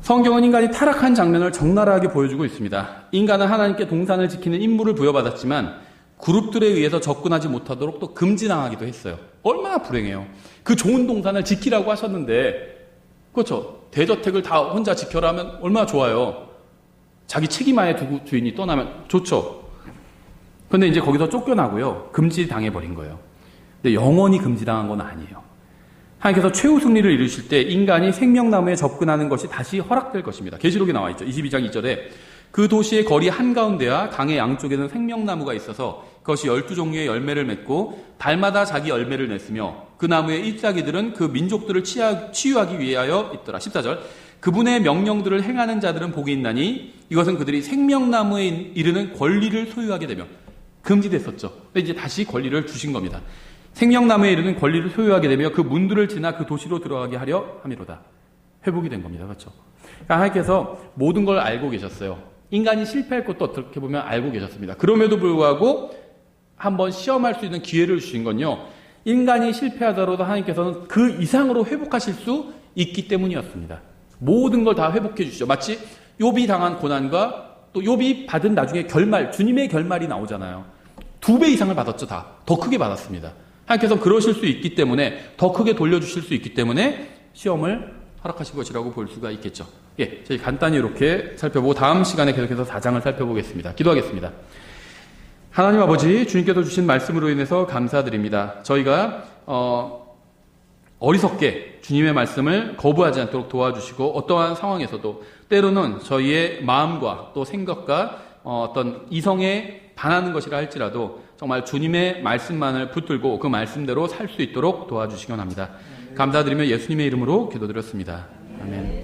A: 성경은 인간이 타락한 장면을 적나라하게 보여주고 있습니다. 인간은 하나님께 동산을 지키는 임무를 부여받았지만 그룹들에 의해서 접근하지 못하도록 또 금지당하기도 했어요. 얼마나 불행해요. 그 좋은 동산을 지키라고 하셨는데, 그렇죠. 대저택을 다 혼자 지켜라 하면 얼마나 좋아요. 자기 책임하에 두고 주인이 떠나면 좋죠. 그런데 이제 거기서 쫓겨나고요. 금지당해버린 거예요. 근데 영원히 금지당한 건 아니에요. 하나님께서 최후 승리를 이루실 때 인간이 생명나무에 접근하는 것이 다시 허락될 것입니다. 계시록에 나와 있죠. 22장 2절에 그 도시의 거리 한가운데와 강의 양쪽에는 생명나무가 있어서 그것이 12종류의 열매를 맺고 달마다 자기 열매를 냈으며 그 나무의 잎사귀들은 그 민족들을 치유하기 위하여 있더라. 14절 그분의 명령들을 행하는 자들은 복이 있나니 이것은 그들이 생명나무에 이르는 권리를 소유하게 되며 금지됐었죠. 근데 이제 다시 권리를 주신 겁니다. 생명나무에 이르는 권리를 소유하게 되며 그 문들을 지나 그 도시로 들어가게 하려 함이로다. 회복이 된 겁니다. 그렇죠? 그러니까 하나님께서 모든 걸 알고 계셨어요. 인간이 실패할 것도 어떻게 보면 알고 계셨습니다. 그럼에도 불구하고 한번 시험할 수 있는 기회를 주신 건요. 인간이 실패하더라도 하나님께서는 그 이상으로 회복하실 수 있기 때문이었습니다. 모든 걸 다 회복해 주시죠. 마치 욥이 당한 고난과 또 욥이 받은 나중에 결말, 주님의 결말이 나오잖아요. 2배 이상을 받았죠. 더 크게 받았습니다. 하나님께서 그러실 수 있기 때문에 더 크게 돌려주실 수 있기 때문에 시험을 허락하신 것이라고 볼 수가 있겠죠. 예, 저희 간단히 이렇게 살펴보고 다음 시간에 계속해서 4장을 살펴보겠습니다. 기도하겠습니다. 하나님 아버지, 주님께서 주신 말씀으로 인해서 감사드립니다. 저희가 어리석게 주님의 말씀을 거부하지 않도록 도와주시고 어떠한 상황에서도 때로는 저희의 마음과 또 생각과 어떤 이성에 반하는 것이라 할지라도 정말 주님의 말씀만을 붙들고 그 말씀대로 살 수 있도록 도와주시기 원합니다. 감사드리며 예수님의 이름으로 기도드렸습니다. 아멘.